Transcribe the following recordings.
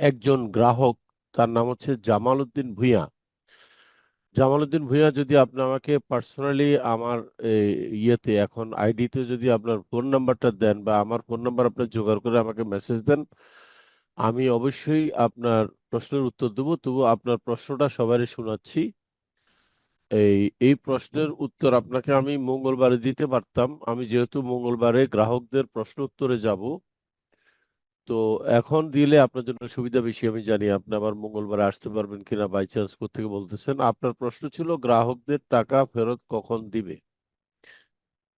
একজন গ্রাহক, তার নাম হচ্ছে জামাল উদ্দিন ভূঁইয়া। জামাল উদ্দিন ভূঁইয়া, যদি আপনি আমাকে পার্সোনালি আমার ইয়েতে এখন আইডিতে যদি আপনার ফোন নাম্বারটা দেন বা আমার ফোন নাম্বার আপনি জোগাড় করে আমাকে মেসেজ দেন, আমি অবশ্যই আপনার প্রশ্নের উত্তর দেবো। তবু আপনার প্রশ্নটা সবারই শোনাচ্ছি। এই এই প্রশ্নের উত্তর আপনাকে আমি মঙ্গলবারে দিতে পারতাম। আমি যেহেতু মঙ্গলবারে গ্রাহকদের প্রশ্ন উত্তরে যাব, তো এখন দিলে আপনার জন্য সুবিধা বেশি। আমি জানি আপনি আবার মঙ্গলবারে আসতে পারবেন কিনা, বাই চান্স কোত্থেকে বলতেছেন। আপনার প্রশ্ন ছিল গ্রাহকদের টাকা ফেরত কখন দিবে।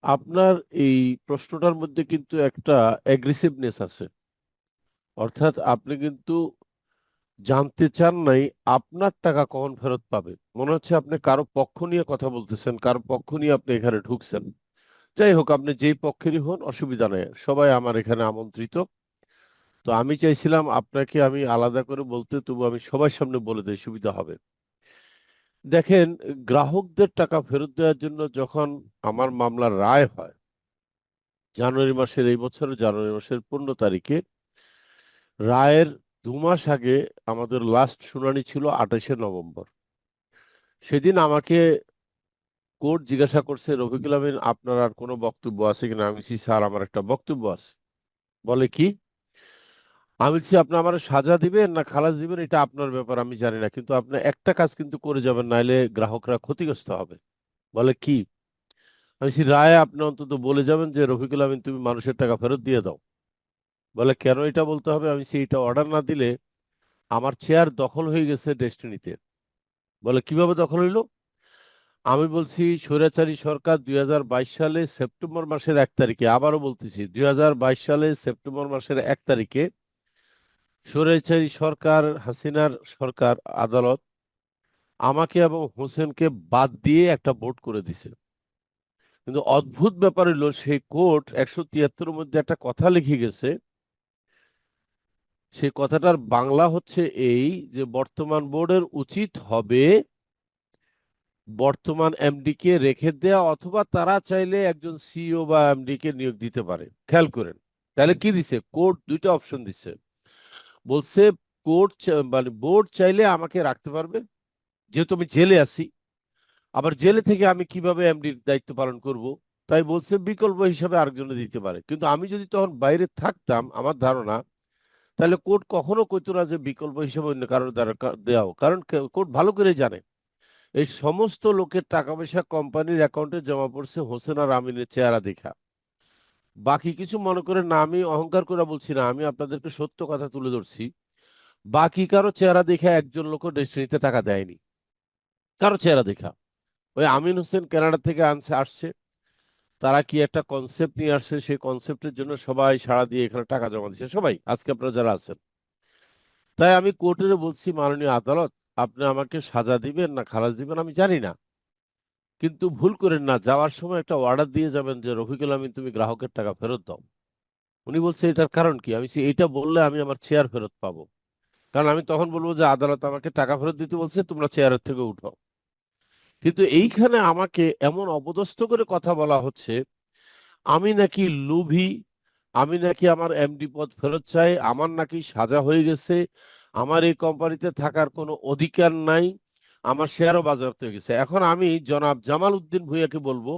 আপনার এই প্রশ্নটার মধ্যে কিন্তু একটা অ্যাগ্রেসিভনেস আছে। অর্থাৎ আপনি কিন্তু জানতে চান নাই আপনার টাকা কখন ফেরত পাবে। মনে হচ্ছে আপনি কারো পক্ষ নিয়ে কথা বলতেছেন, কারো পক্ষ নিয়ে আপনি এখানে ঢুকছেন। যাই হোক, আপনি যেই পক্ষেরই হন অসুবিধা নেই, সবাই আমার এখানে আমন্ত্রিত। তো আমি চাইছিলাম আপনাকে আমি আলাদা করে বলতে, তবু আমি সবার সামনে বলে দেই, সুবিধা হবে। দেখেন, গ্রাহকদের টাকা ফেরত দেওয়ার জন্য যখন আমার মামলার রায় হয় জানুয়ারি মাসের, এই বছরের জানুয়ারি মাসের 15 তারিখে, রায়ের 2 মাস আগে আমাদের লাস্ট শুনানি ছিল 28শে নভেম্বর। সেদিন আমাকে কোর্ট জিজ্ঞাসা করছে, রফিকুল আমিন, আপনার আর কোনো বক্তব্য আছে কিনা। আমি বলছি, স্যার, আমার একটা বক্তব্য আছে। বলে, কি? আমি বলছি, আপনি আমার সাজা দিবেন না খালাস দিবেন এটা আপনার ব্যাপার, আমি জানি না, কিন্তু আপনি একটা কাজ কিন্তু করে যাবেন, নাইলে গ্রাহকরা ক্ষতিগ্রস্ত হবে। বলে, কি? আমি বলছি, রায়ে আপনি অন্তত বলে যাবেন যে রফিকুল আমিন, তুমি মানুষের টাকা ফেরত দিয়ে দাও। বলে, কেন এটা বলতে হবে? আমি বলছি, এটা অর্ডার না দিলে আমার চেয়ার দখল হয়ে গেছে ডেস্টিনিতে। বলে, কিভাবে দখল হইলো? আমি বলছি, স্বৈরাচারী সরকার 2022 সালে সেপ্টেম্বর মাসের 1 তারিখে, আবারও বলতেছি 2022 সালে সেপ্টেম্বর মাসের 1 তারিখে, স্বৈরাচারী সরকার, হাসিনার সরকার, আদালত আমাকে এবং হোসেনকে বাদ দিয়ে একটা ভোট করে দিছে। কিন্তু অদ্ভুত ব্যাপার হলো, সেই কোর্ট 173-এর মধ্যে একটা কথা লিখে গেছে। সেই কথাটার বাংলা হচ্ছে এই, যে বর্তমান বোর্ডের উচিত হবে বর্তমান এমডি কে রেখে দেয়া, অথবা তারা চাইলে একজন সিইও বা এমডি কে নিয়োগ দিতে পারে। খেয়াল করেন, তাহলে কি দিছে কোর্ট? দুইটা অপশন দিচ্ছে। বলছে, কোর্ট মানে বোর্ড চাইলে আমাকে রাখতে পারবে, যেহেতু আমি জেলে আছি। আবার জেলে থেকে আমি কিভাবে এমডির দায়িত্ব পালন করব, তাই বলছে বিকল্প হিসাবে আরেকজনে দিতে পারে। কিন্তু আমি যদি তখন বাইরে থাকতাম, আমার ধারণা, তাহলে কোর্ট কখনো কইতো না যে বিকল্প হিসাবে অন্য কারোর দ্বারা দেওয়াও। কারণ কোর্ট ভালো করে জানে এই সমস্ত লোকের টাকা পয়সা কোম্পানির অ্যাকাউন্টে জমা পড়ছে হোসেন আর আমিনের চেহারা দেখা। বাকি কিছু মনে করেন না, আমি অহংকার করে বলছি না, আমি আপনাদেরকে সত্য কথা তুলে ধরছি। বাকি কারো চেহারা দেখা একজন লোক ডেস্টিনিতে টাকা দেয়নি, কারো চেহারা দেখা। ওই আমিন হোসেন কানাডা থেকে আসছে, তারা কি একটা কনসেপ্ট নিয়ে আসছে, সেই কনসেপ্টের জন্য সবাই সাড়া দিয়ে এখানে টাকা জমা দিচ্ছে, সবাই আজকে আপনারা যারা আছেন। তাই আমি কোর্টের বলছি, মাননীয় আদালত, আপনি আমাকে সাজা দিবেন না খালাস দিবেন আমি জানি না, কিন্তু ভুল করেন না, যাওয়ার সময় একটা অর্ডার দিয়ে যাবেন যে রফিকুল আমিন, তুমি গ্রাহকের টাকা ফেরত দাও। উনি বলছে, এটার কারণ কি? আমি বলছি, এইটা বললে আমি আমার চেয়ার ফেরত পাবো। কারণ আমি তখন বলবো যে আদালত আমাকে টাকা ফেরত দিতে বলছে, তোমরা চেয়ারের থেকে উঠো। কিন্তু এইখানে আমাকে এমন অপদস্থ করে কথা বলা হচ্ছে, আমি নাকি লোভী, আমি নাকি আমার এমডি পদ ফেরত চাই, আমার নাকি সাজা হয়ে গেছে, আমার এই কোম্পানিতে থাকার কোনো অধিকার নাই, আমার শেয়ারও বাজেয়াপ্ত হয়ে গেছে। এখন আমি জনাব জামাল উদ্দিন ভূঁইয়াকে বলবো,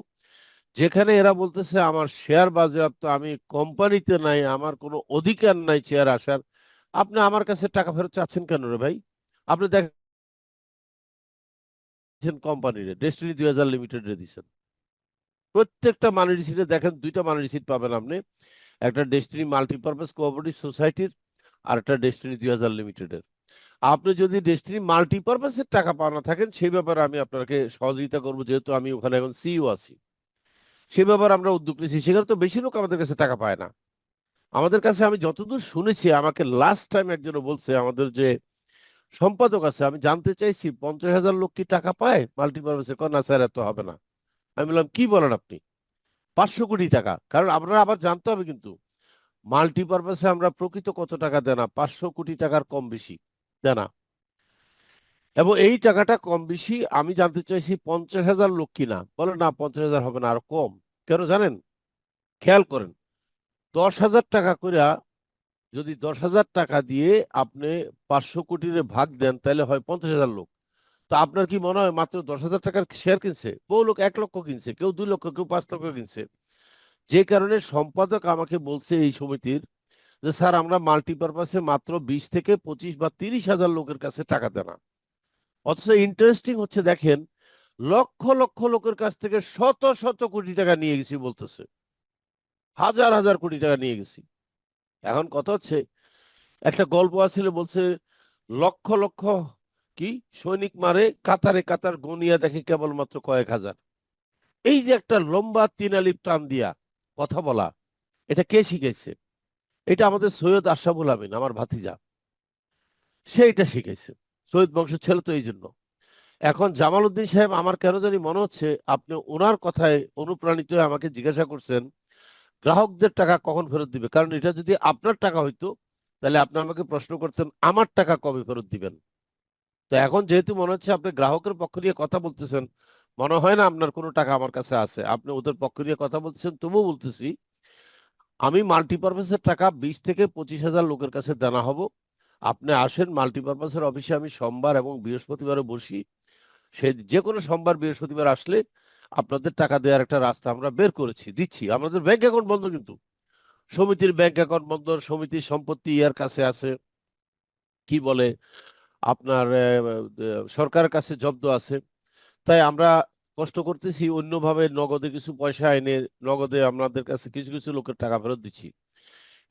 যেখানে এরা বলতেছে আমার শেয়ার বাজেয়াপ্ত, আমি কোম্পানিতে নাই, আমার কোনো অধিকার নাই চেয়ার আসার, আপনি আমার কাছে টাকা ফেরত চাচ্ছেন কেন রে ভাই? আপনি দেখেন কোম্পানির ডেস্টিনি 2000 লিমিটেড রে দিচ্ছেন, প্রত্যেকটা মানি রিসিটে দেখেন, দুইটা মানি রিসিট পাবেন আপনি, একটা ডেস্টিনি মাল্টিপারপাস কোঅপারেটিভ সোসাইটির, আর একটা ডেস্টিনি 2000 লিমিটেডের। আপনি যদি ডেস্টিনি মাল্টিপারপাসের টাকা পাওনা থাকেন, সেই ব্যাপারে আমি আপনাকে সহযোগিতা করবো, যেহেতু আমি ওখানে এখন সিইও আছি। সে ব্যাপারে আমরা উদ্যোগ নিয়েছি, সেখানে তো বেশি লোক আমাদের কাছে টাকা পায় না। আমাদের কাছে আমি যতদূর শুনেছি, আমাকে লাস্ট টাইম একজন বলছে, আমাদের যে সম্পাদক আছে, আমি জানতে চাইছি 50,000 লোক কি টাকা পায় মাল্টিপারপাসে? না স্যার, এত হবে না। আমি বললাম, কি বলেন আপনি? 500 কোটি টাকা? কারণ আপনারা আবার জানতে হবে কিন্তু, মাল্টিপারপাসে আমরা প্রকৃত কত টাকা দেনা, 500 কোটি টাকার কম বেশি দেনা। এবং এই টাকাটা কম বেশি আমি জানতে চাইছি 50,000 লোক কিনা। বলে, না, 50,000 হবে না, আরো কম। কেন জানেন? খেয়াল করেন, 10,000 টাকা করে যদি 10,000 টাকা দিয়ে আপনি 500 কোটির ভাগ দেন তাহলে হয় 50,000 লোক। তো আপনার কি মনে হয় মাত্র 10,000 টাকার শেয়ার কিনছে? বহু লোক 1 লক্ষ কিনছে, কেউ 2 লক্ষ, কেউ 5 লক্ষ কিনছে। যে কারণে সম্পাদক আমাকে বলছে এই সমিতির যে স্যার আমরা মাল্টিপারপাসে মাত্র 20 থেকে 25 বা 30,000 লোকের কাছে টাকা দেনা। অথচ ইন্টারেস্টিং হচ্ছে দেখেন, লক্ষ লক্ষ লোকের কাছ থেকে শত শত কোটি টাকা নিয়ে গেছি বলতেছে, হাজার হাজার কোটি টাকা নিয়ে গেছি। এখন কথা হচ্ছে, একটা গল্প আছিল, বলছে লক্ষ লক্ষ কি সৈনিক মারে, কাতারে কাতার গনিয়া দেখে কেবলমাত্র কয়েক হাজার। এই যে একটা লম্বা তিনালিপ টান দিয়া কথা বলা, এটা কে শিখাইছে? এটা আমাদের সৈয়দ আশরাফুল আমিন, আমার ভাতিজা, সে এটা শিখাইছে। সৈয়দ বংশের ছেলে তো, এই জন্য। এখন জামাল উদ্দিন সাহেব আমার কেন জানি মনে হচ্ছে আপনি ওনার কথায় অনুপ্রাণিত হয়ে আমাকে জিজ্ঞাসা করছেন গ্রাহকদের টাকা কখন ফেরত দিবে। কারণ এটা যদি আপনার টাকা হইতো তাহলে আপনি আমাকে প্রশ্ন করতেন আমার টাকা কবে ফেরত দিবেন। তো এখন যেহেতু মনে হচ্ছে আপনি গ্রাহকের পক্ষ নিয়ে কথা বলতেছেন, মনে হয় না আপনার কোনো টাকা আমার কাছে আছে, আপনি ওদের পক্ষ নিয়ে কথা বলতেছেন, তবুও বলতেছি আমি মাল্টিপারপাসের টাকা 20 থেকে 25,000 লোকের কাছে দেনা হব। আপনি আসেন মাল্টিপারপাসের অফিসে, আমি সোমবার এবং বৃহস্পতিবারে বসি। সে যে কোনো সোমবার বৃহস্পতিবার আসলে আপনাদের টাকা দেওয়ার একটা রাস্তা আমরা বের করেছি, দিচ্ছি। আমাদের ব্যাংক অ্যাকাউন্ট বন্ধ, কিন্তু সমিতির ব্যাংক অ্যাকাউন্ট বন্ধ, সমিতির সম্পত্তি ইয়ার কাছে আছে, কি বলে আপনার সরকারের কাছে জব্দ আছে। তাই আমরা কষ্ট করতেছি, অন্যভাবে নগদে কিছু পয়সা এনে নগদে আমাদের কাছে কিছু কিছু লোকের টাকা ফেরত দিচ্ছি।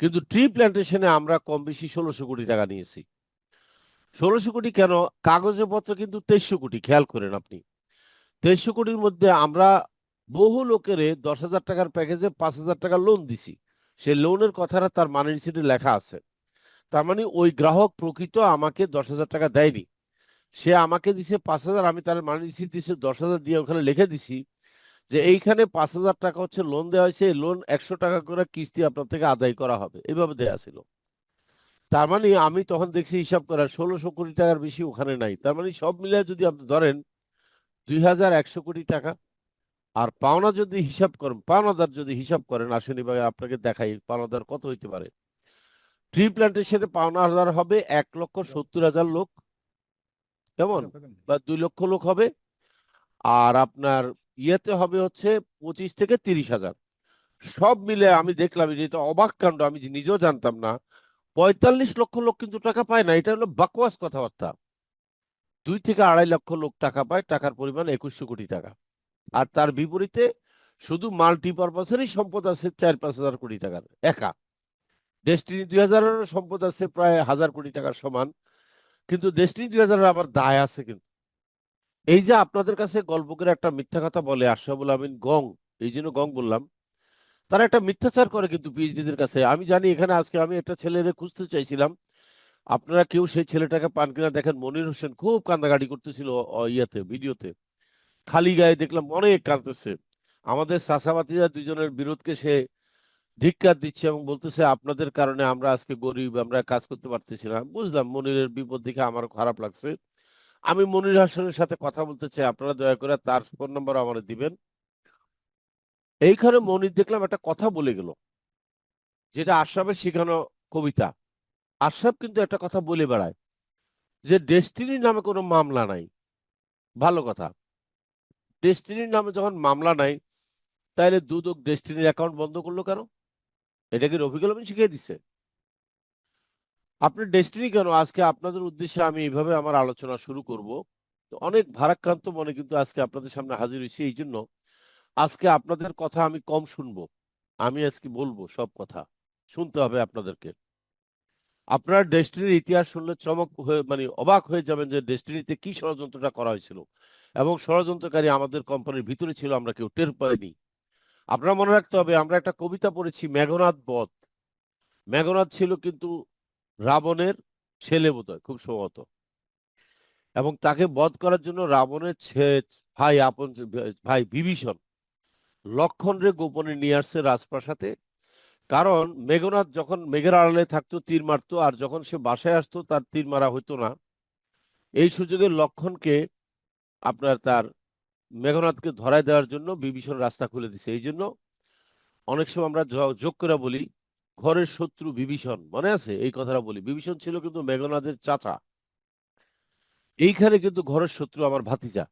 কিন্তু ট্রি প্ল্যান্টেশনে আমরা কম বেশি 1600 কোটি টাকা নিয়েছি। 1600 কোটি কেন, কাগজে পত্র কিন্তু 2300 কোটি, খেয়াল করেন আপনি। 2300 কোটির মধ্যে আমরা বহু লোকের 10,000 টাকার প্যাকেজে 5,000 টাকা লোন দিছি। সে লোনের কথাটা তার মানি রিসিটে লেখা আছে। তার মানে ওই গ্রাহক প্রকৃত আমাকে 10,000 টাকা দেয়নি, সে আমাকে দিছে 5,000, আমি তার মানি রিসিট দিছে 10,000 দিয়ে ওখানে লিখে দিছি যে এইখানে 5,000 টাকা হচ্ছে লোন দেওয়া হয়েছে, এই লোন 100 টাকা করে কিস্তি আপনার থেকে আদায় করা হবে, এইভাবে দেয়া ছিল। তার মানে আমি তখন দেখছি হিসাব করা 1600 কোটি টাকার বেশি ওখানে নাই। তার মানে সব মিলিয়ে যদি আপনি ধরেন 2,100 কোটি টাকা। আর পাওনা যদি হিসাব করেন, পাওনাদার যদি হিসাব করেন, আসেন এবার আপনাকে দেখাই পাওনাদার কত হইতে পারে। ট্রি প্ল্যান্টেশনে পাওনাদার হবে 1,70,000 লোক, কেমন, বা 2 লক্ষ লোক হবে। আর আপনার ইয়েতে হবে হচ্ছে 25 থেকে 30,000। সব মিলে আমি দেখলাম, যেটা অবাক কাণ্ড, আমি যে নিজেও জানতাম না, 45 লক্ষ লোক কিন্তু টাকা পায় না। এটা হলো বাকওয়াস কথাবার্তা। 2 থেকে 2.5 লক্ষ লোক টাকা পায়, টাকার পরিমাণ 2,100 কোটি টাকা। আর তার বিপরীতে শুধু মাল্টিপারপাসেরই সম্পদ আছে 4-5 হাজার কোটি টাকার একা। ডেস্টিনি 2,000-এরও সম্পদ আছে প্রায় 1,000 কোটি টাকার সমান। কিন্তু ডেস্টিনি 2,000-এর আবার দায় আছে। কিন্তু এই যে আপনাদের কাছে গল্প করে একটা মিথ্যা কথা বলে আশরাফুল আমিন গং, এই জন্য গং বললাম, তারা একটা মিথ্যাচার করে কিন্তু পিএইচডিদের কাছে। আমি জানি এখানে আজকে আমি একটা ছেলেরে খুঁজতে চাইছিলাম, আপনারা কেউ সেই ছেলেটাকে পান কিনা দেখেন। মনির হোসেন খুব কান্দাকাটি করতেছিল ইয়াতে, ভিডিওতে, খালি গায়ে দেখলাম অনেক কাঁদতেছে। আমাদের চাচাবাতিরা দুজনের বিরোধকে সে ধিক্কার দিচ্ছে এবং বলতেছে আপনাদের কারণে আমরা আজকে গরিব, আমরা কাজ করতে পারতেছি না। বুঝলাম মনিরের বিপদ দেখে আমার খারাপ লাগছে। আমি মনির হাসানের সাথে কথা বলতে চাই, আপনারা দয়া করে তার ফোন নম্বর আমার দিবেন। এইখানে মনির দেখলাম একটা কথা বলে গেল, যেটা আশরাফের শিখানো কবিতা। আশরাফ কিন্তু একটা কথা বলে বেড়ায় যে ডেস্টিনির নামে কোনো মামলা নাই। ভালো কথা, ডেস্টিনির নামে যখন মামলা নাই, তাহলে দুদক ডেস্টিনির অ্যাকাউন্ট বন্ধ করলো কেন? এটা কি রফিকুল আমিন শিখিয়ে দিচ্ছে? আপনার ডেস্টিনি কেন? আজকে আপনাদের উদ্দেশ্যে আমি এইভাবে আমার আলোচনা শুরু করব। তো অনেক ভারাক্রান্ত মনে কিন্তু আজকে আপনাদের সামনে হাজির হয়েছি। এই জন্য আজকে আপনাদের কথা আমি কম শুনবো, আমি আজকে বলবো সব কথা, শুনতে হবে আপনাদেরকে। আপনার ডেস্টিনির ইতিহাস শুনলে চমক হয়ে মানে অবাক হয়ে যাবেন যে ডেস্টিনিতে কি ষড়যন্ত্রটা করা হয়েছিল, এবং ষড়যন্ত্রকারী আমাদের কোম্পানির ভিতরে ছিল, আমরা কেউ টের পাইনি। আপনারা মনে রাখতে হবে, আমরা একটা কবিতা পড়েছি মেঘনাদ বধ। মেঘনাদ ছিল কিন্তু রাবণের ছেলে বোধহয়, খুব সম্ভবত। এবং তাকে বধ করার জন্য রাবণের ভাই, আপন ভাই বিভীষণ লক্ষণরে গোপনে নিয়ে আসছে রাজপ্রাসাদে। কারণ মেঘনাদ যখন মেঘের আড়ালে থাকতো তীর মারতো, আর যখন সে বাসায় আসতো তার তীর মারা হইতো না। এই সুযোগে লক্ষণকে আপনার তার মেঘনাদকে ধরায় দেওয়ার জন্য বিভীষণ রাস্তা খুলে দিছে। এই জন্য অনেক সময় আমরা যোগ করে বলি ঘরের শত্রু বিভীষণ, মনে আছে এই কথাটা বলি? বিভীষণ ছিল কিন্তু মেঘনাদের চাচা। এইখানে কিন্তু ঘরের শত্রু আমার ভাতিজা।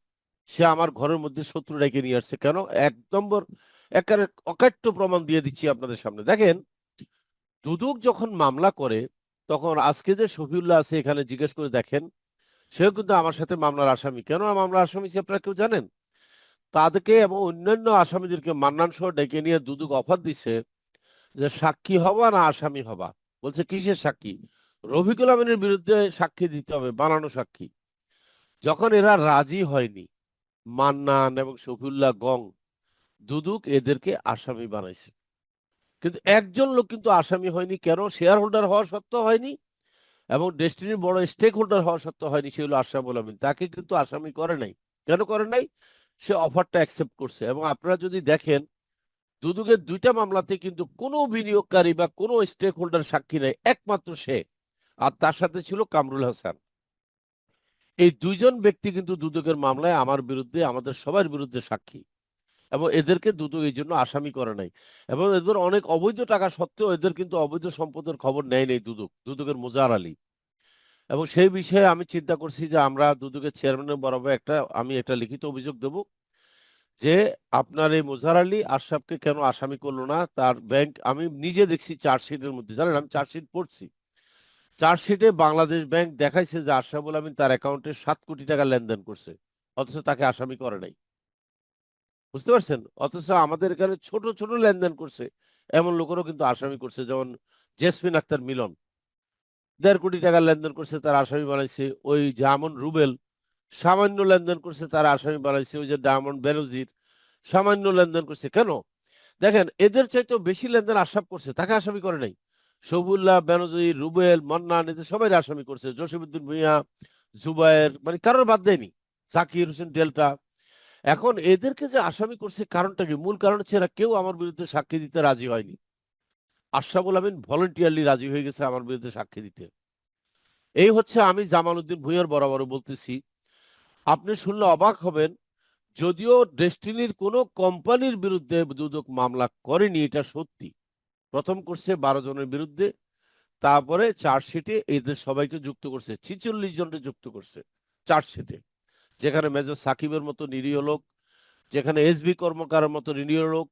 সে আমার ঘরের মধ্যে শত্রু ডেকে নিয়ে আসছে। কেন? ১ নম্বর একেবারে অকাট্য প্রমাণ দিয়ে দিচ্ছি আপনাদের সামনে। দেখেন, দুদক যখন মামলা করে, তখন আজকে যে শফিউল্লাহ আছে এখানে জিজ্ঞেস করে দেখেন, সেও কিন্তু আমার সাথে মামলার আসামি। কেন মামলার আসামি সে আপনারা কেউ জানেন? তাদেরকে এবং অন্যান্য আসামিদেরকে মান্নান সহ ডেকে নিয়ে দুদক অফার দিছে যে সাক্ষী হবা না আসামি হবা। বলছে কিসের সাক্ষী? রফিকুল আমিনের বিরুদ্ধে সাক্ষী দিতে হবে, বানানো সাক্ষী। যখন এরা রাজি হয়নি, মান্নান এবং শফিউল্লাহ গং, দুদক এদেরকে আসামি বানাইছে। কিন্তু একজন লোক কিন্তু আসামি হয়নি। কেন? শেয়ার হোল্ডার হওয়া সত্ত্বেও হয়নি এবং ডেস্টিনির বড় স্টেক হোল্ডার হওয়া সত্ত্বেও হয়নি। সে হলো আশরাফুল আমিন। তাকে কিন্তু আসামি করে নাই। কেন করে নাই? সে অফারটা অ্যাকসেপ্ট করছে। এবং আপনারা যদি দেখেন, দুদকের ২টা মামলাতে কিন্তু কোনো বিনিয়োগকারী বা কোনো স্টেক হোল্ডার সাক্ষী নেই, একমাত্র সে। আর তার সাথে ছিল কামরুল হাসান। এই ২ জন ব্যক্তি কিন্তু দুদকের মামলায় আমার বিরুদ্ধে, আমাদের সবার বিরুদ্ধে সাক্ষী। এবং এদেরকে দুদক এই জন্য আসামি করে নাই। এবং এদের অনেক অবৈধ টাকা সত্ত্বেও এদের কিন্তু অবৈধ সম্পদের খবর নেয় নাই দুদক, দুদকের মোজাহার আলী। এবং সেই বিষয়ে আমি চিন্তা করছি যে আমরা দুদকের চেয়ারম্যানের বরাবর আমি একটা লিখিত অভিযোগ দেব যে আপনার এই মোজাহার আলী আশরাফকে কেন আসামি করলো না। তার ব্যাংক আমি নিজে দেখছি চার্জশিটের মধ্যে, জানেন আমি চার্জশিট পড়ছি। চার্জশিটে বাংলাদেশ ব্যাংক দেখাইছে যে আশরাফুল আমিন তার অ্যাকাউন্টে ৭ কোটি টাকা লেনদেন করছে, অথচ তাকে আসামি করে নাই। বুঝতে পারছেন? অথচ আমাদের এখানে ছোট ছোট লেনদেন করছে এমন লোকেরও কিন্তু আসামি করছে, যেমন জেসমিন আক্তার মিলন ১.৫ কোটি টাকার লেনদেন করছে, তার আসামি বানাইছে। ওই জামন রুবেল সামান্য লেনদেন করছে, তার আসামি বানাইছে। ওই যে ডায়মন্ড বেনজির সামান্য লেনদেন করছে। কেন? দেখেন, এদের চাইতেও বেশি লেনদেন আশরাফ করছে, তাকে আসামি করে নাই। শফিউল্লাহ, বেনজির, রুবেল, মান্নান এদের সবাই আসামি করছে। জসিমউদ্দিন ভূঁইয়া, জুবায়ের, মানে কারোর বাদ দেয়নি। জাকির হোসেন ডেল্টা। এখন এদেরকে যে আসামি করছে কারণটা কি? মূল কারণ হচ্ছে এরা কেউ আমার বিরুদ্ধে সাক্ষী দিতে রাজি হয়নি। আশরাফুল আমিন ভলান্টিয়ারলি রাজি হয়ে গেছে আমার বিরুদ্ধে সাক্ষী দিতে। এই হচ্ছে, আমি জামাল উদ্দিন ভূঁইয়ার বরাবর বলতেছি, আপনি শুনলে অবাক হবেন, যদিও ডেস্টিনির কোনো কোম্পানির বিরুদ্ধে দুদক মামলা করেনি, এটা সত্যি। প্রথম করছে ১২ জনের বিরুদ্ধে, তারপরে চার্জশিটে এদের সবাইকে যুক্ত করছে, ৪৬ জনকে যুক্ত করছে চার্জশিটে। যেখানে মেজর সাকিবের মতো নিরীহ লোক, যেখানে এসবি কর্মকারের মতো নিরীহ লোক,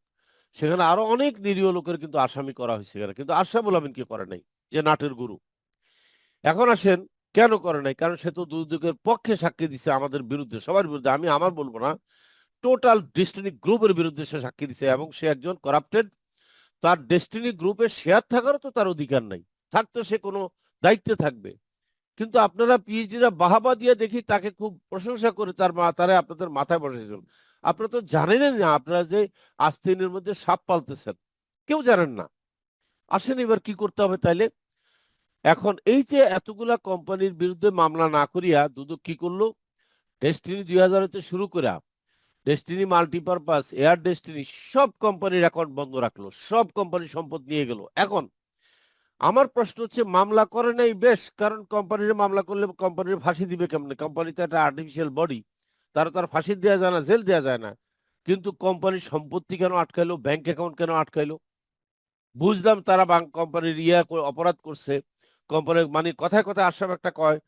সেখানে আরো অনেক নিরীহ লোকের কিন্তু আসামি করা হয়েছে এখানে, কিন্তু আশরাফুল আমিনকে করে নাই, যে নাটের গুরু। এখন আসেন, কেন করে নাই? কারণ সে তো দুদকের পক্ষে সাক্ষী দিছে আমাদের বিরুদ্ধে, সবার বিরুদ্ধে। আমি আমার বলবো না, টোটাল ডেস্টিনি গ্রুপের বিরুদ্ধে সে সাক্ষী দিছে এবং সে একজন করাপ্টেড। তার ডেস্টিনি গ্রুপের শেয়ার থাকারও তো তার অধিকার নাই। থাকতো সে কোনো দায়িত্বে থাকবে। কিন্তু আপনারা পিএইচডিরা বাহাবা দিয়ে দেখি তাকে খুব প্রশংসা করে তারা আপনাদের মাথায় বসেছেন। আপনারা তো জানেনই না আপনারা যে আস্তিনের মধ্যে সাপ পালতেছেন। কেউ জানেন না। আসেন এবার কি করতে হবে তাইলে? এখন এই যে এতগুলা কোম্পানির বিরুদ্ধে মামলা না করিয়া দুদক কি করলো? ডেস্টিনি ২০০০ তে শুরু করে ডেস্টিনি মাল্টিপারপাস, এয়ার ডেস্টিনি সব কোম্পানির অ্যাকাউন্ট বন্ধ রাখলো। সব কোম্পানির সম্পদ নিয়ে গেল। এখন আমার প্রশ্ন হচ্ছে, মামলা করে নাই বেশ, কারণ কোম্পানির মামলা করলে কোম্পানির ফাঁসি দিবে কেমনে? কোম্পানি তো একটা আর্টিফিশিয়াল বডি, তার ফাঁসি দেওয়া যায় না, জেল দেওয়া যায় না। কিন্তু কোম্পানির সম্পত্তি কেন আটকাইলো? ব্যাংক অ্যাকাউন্ট কেন আটকাইলো? বুঝলাম তারা কোম্পানির অপরাধ করছে। কোম্পানির মানে কথায় কথায় আসাম একটা কয়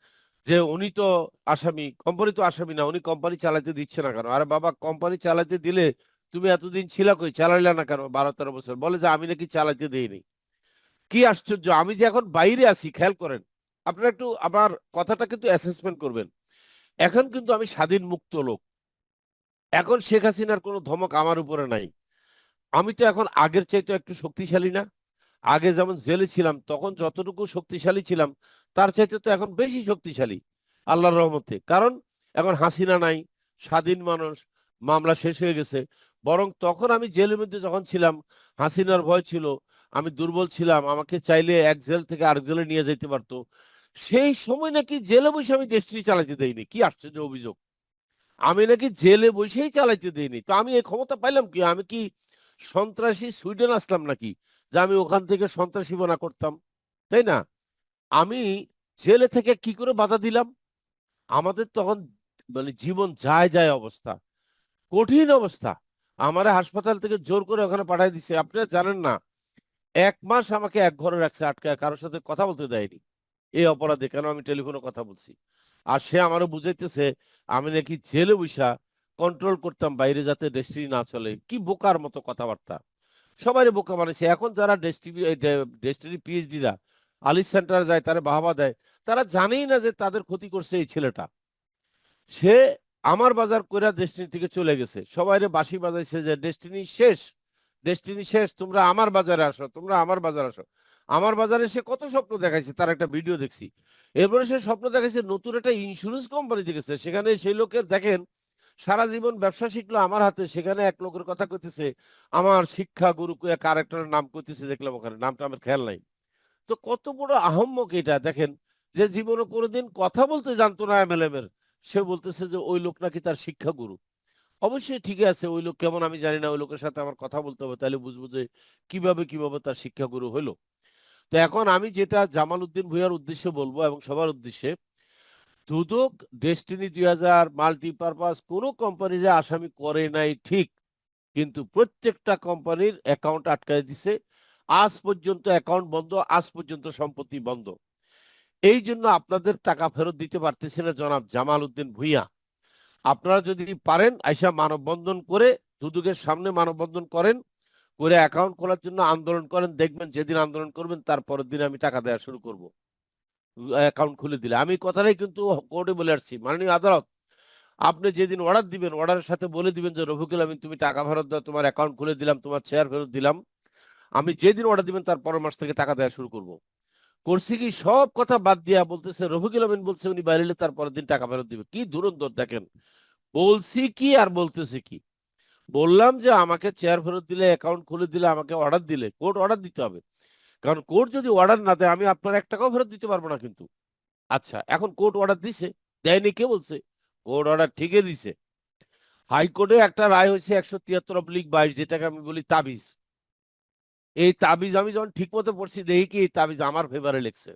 যে উনি তো আসামি, কোম্পানি তো আসামি না, উনি কোম্পানি চালাতে দিচ্ছে না কেন? আরে বাবা, কোম্পানি চালাতে দিলে তুমি এতদিন ছিলা কই? চালাইলা না কেন ১২-১৩ বছর? বলে যে আমি নাকি চালাতে দেইনি। কি আশ্চর্য! আমি যে এখন বাইরে আছি, খেয়াল করেন। আপনারা একটু আমার কথাটা কিন্তু অ্যাসেসমেন্ট করবেন। এখন কিন্তু আমি স্বাধীন মুক্ত লোক। এখন শেখ হাসিনার কোনো ধমক আমার উপরে নাই। আমি তো এখন আগের চাইতে একটু শক্তিশালী না? আগে যেমন জেলে ছিলাম তখন যতটুকু শক্তিশালী ছিলাম, তার চাইতে তো এখন বেশি শক্তিশালী আল্লাহর রহমতে। কারণ এখন হাসিনা নাই, স্বাধীন মানুষ, মামলা শেষ হয়ে গেছে। বরং তখন আমি জেলের মধ্যে যখন ছিলাম, হাসিনার ভয় ছিল, আমি দুর্বল ছিলাম, আমাকে চাইলে এক জেল থেকে আরেক জেলে নিয়ে যেতে পারতো। সেই সময় নাকি জেলে বসে আমি দেশটি চালাতে দেইনি। কি আশ্চর্য অভিযোগ! আমি নাকি জেলে বসেই চালাইতে দেইনি। তো আমি এই ক্ষমতা পাইলাম কি? আমি কি সন্ত্রাসী সুইডেন আসলাম নাকি, যে আমি ওখান থেকে সন্ত্রাসীপনা করতাম? তাই না? আমি জেলে থেকে কি করে বাধা দিলাম? আমাদের তখন মানে জীবন যায় যায় অবস্থা, কঠিন অবস্থা। আমারে হাসপাতাল থেকে জোর করে ওখানে পাঠায় দিছে। আপনারা জানেন না, 1 মাস আমাকে এক ঘরে রাখছে আটকায়, কারোর সাথে কথা বলতে দেয়নি এই অপরাধে, কেন আমি টেলিফোনে কথা বলছি। আর সে আমারও বুঝাইতেছে আমি নাকি জেলে বইসা কন্ট্রোল করতাম বাইরে যাতে ডেস্টিনি না চলে। কি বোকার মতো কথাবার্তা। সবাই বোকা বানাইছে। এখন যারা ডেস্টিনি পিএইচডিরা আলিস সেন্টারে যায়, তারা বাহবা দেয়, তারা জানেই না যে তাদের ক্ষতি করছে এই ছেলেটা। সে আমার বাজার কইরা ডেস্টিনি থেকে চলে গেছে। সবাইরে বাঁশি বাজাইছে যে ডেস্টিনি শেষ, ডেস্টিনি শেষ, তোমরা আমার বাজারে আসো, তোমরা আমার বাজারে আসো। আমার বাজারে সে কত স্বপ্ন দেখাইছে, তার একটা ভিডিও দেখছি। এরপরে সে স্বপ্ন দেখাইছে নতুন একটা ইন্স্যুরেন্স কোম্পানিতে গেছে। সেখানে সেই লোকের দেখেন সারা জীবন ব্যবসা শিখলো আমার হাতে, সেখানে এক লোকের কথা কইতেছে, আমার শিক্ষা গুরু কইয়া কার একটার নাম কইতেছে দেখলাম ওখানে, নামটা আমার খেয়াল নাই। তো কত বড় আহম্মক এটা দেখেন, যে জীবনে কোনোদিন কথা বলতে জানতো না এমএলএম এর, সে বলতেছে যে ওই লোক নাকি তার শিক্ষা গুরু। অবশ্যই ঠিকই আছে, ওই লোক কেমন আমি জানি না, ওই লোকের সাথে আমার কথা বলতে হবে, তাহলে বুঝবো যে কিভাবে তার শিক্ষা গুরু হলো। তো এখন আমি যেটা জামাল উদ্দিন ভূঁইয়ার উদ্দেশ্যে বলবো এবং সবার উদ্দেশ্যে, দুদক ডেস্টিনি 2000 মাল্টিপারপাস কোনো কোম্পানির আসামি করে নাই ঠিক, কিন্তু প্রত্যেকটা কোম্পানির অ্যাকাউন্ট আটকায় দিছে। আজ পর্যন্ত অ্যাকাউন্ট বন্ধ, আজ পর্যন্ত সম্পত্তি বন্ধ। এই জন্য আপনাদের টাকা ফেরত দিতে পারতেছে না জনাব জামাল উদ্দিন ভূঁইয়া। আপনারা যদি পারেন আইসা মানববন্ধন করে, দুদকের সামনে মানববন্ধন করেন, করে অ্যাকাউন্ট খোলার জন্য আন্দোলন করেন, দেখবেন যেদিন আন্দোলন করবেন তার পরের দিন আমি টাকা দেওয়া শুরু করব অ্যাকাউন্ট খুলে দিলে। আমি কথাটাই কিন্তু কোর্টে বলে আসছি, মাননীয় আদালত, আপনি যেদিন অর্ডার দিবেন অর্ডারের সাথে বলে দিবেন যে রফিকুল আমিন তুমি টাকা ফেরত দাও, তোমার অ্যাকাউন্ট খুলে দিলাম, তোমার শেয়ার ফেরত দিলাম। আমি যেদিন অর্ডার দিবেন তার পরের মাস থেকে টাকা দেওয়া শুরু করব। করছি কি, সব কথা বাদ দিয়া বলতেছে রফিকুল আমিন বলছে উনি বাইরে এলে তার পরের দিন টাকা ফেরত দিবে। কি ধুরন্ধর দেখেন, বলছি কি আর বলতেছি কি। বললাম যে আমাকে চেয়ার ফেরত দিলে, অ্যাকাউন্ট খুলে দিলে, আমাকে অর্ডার দিলে, কোর্ট অর্ডার দিতে হবে। কারণ কোর্ট যদি অর্ডার না দেয় আমি আপনার 1 টাকাও ফেরত দিতে পারবো না কিন্তু। আচ্ছা, এখন কোর্ট অর্ডার দিছে, দেয়নি কে বলছে? কোর্ট অর্ডার ঠিকই দিছে। হাইকোর্টে একটা রায় হয়েছে 173/22, যেটাকে আমি বলি তাবিজ। এই তাবিজ আমি যখন ঠিক মতো পড়ছি দেখি কি এই তাবিজ আমার ফেভারে লেখছে।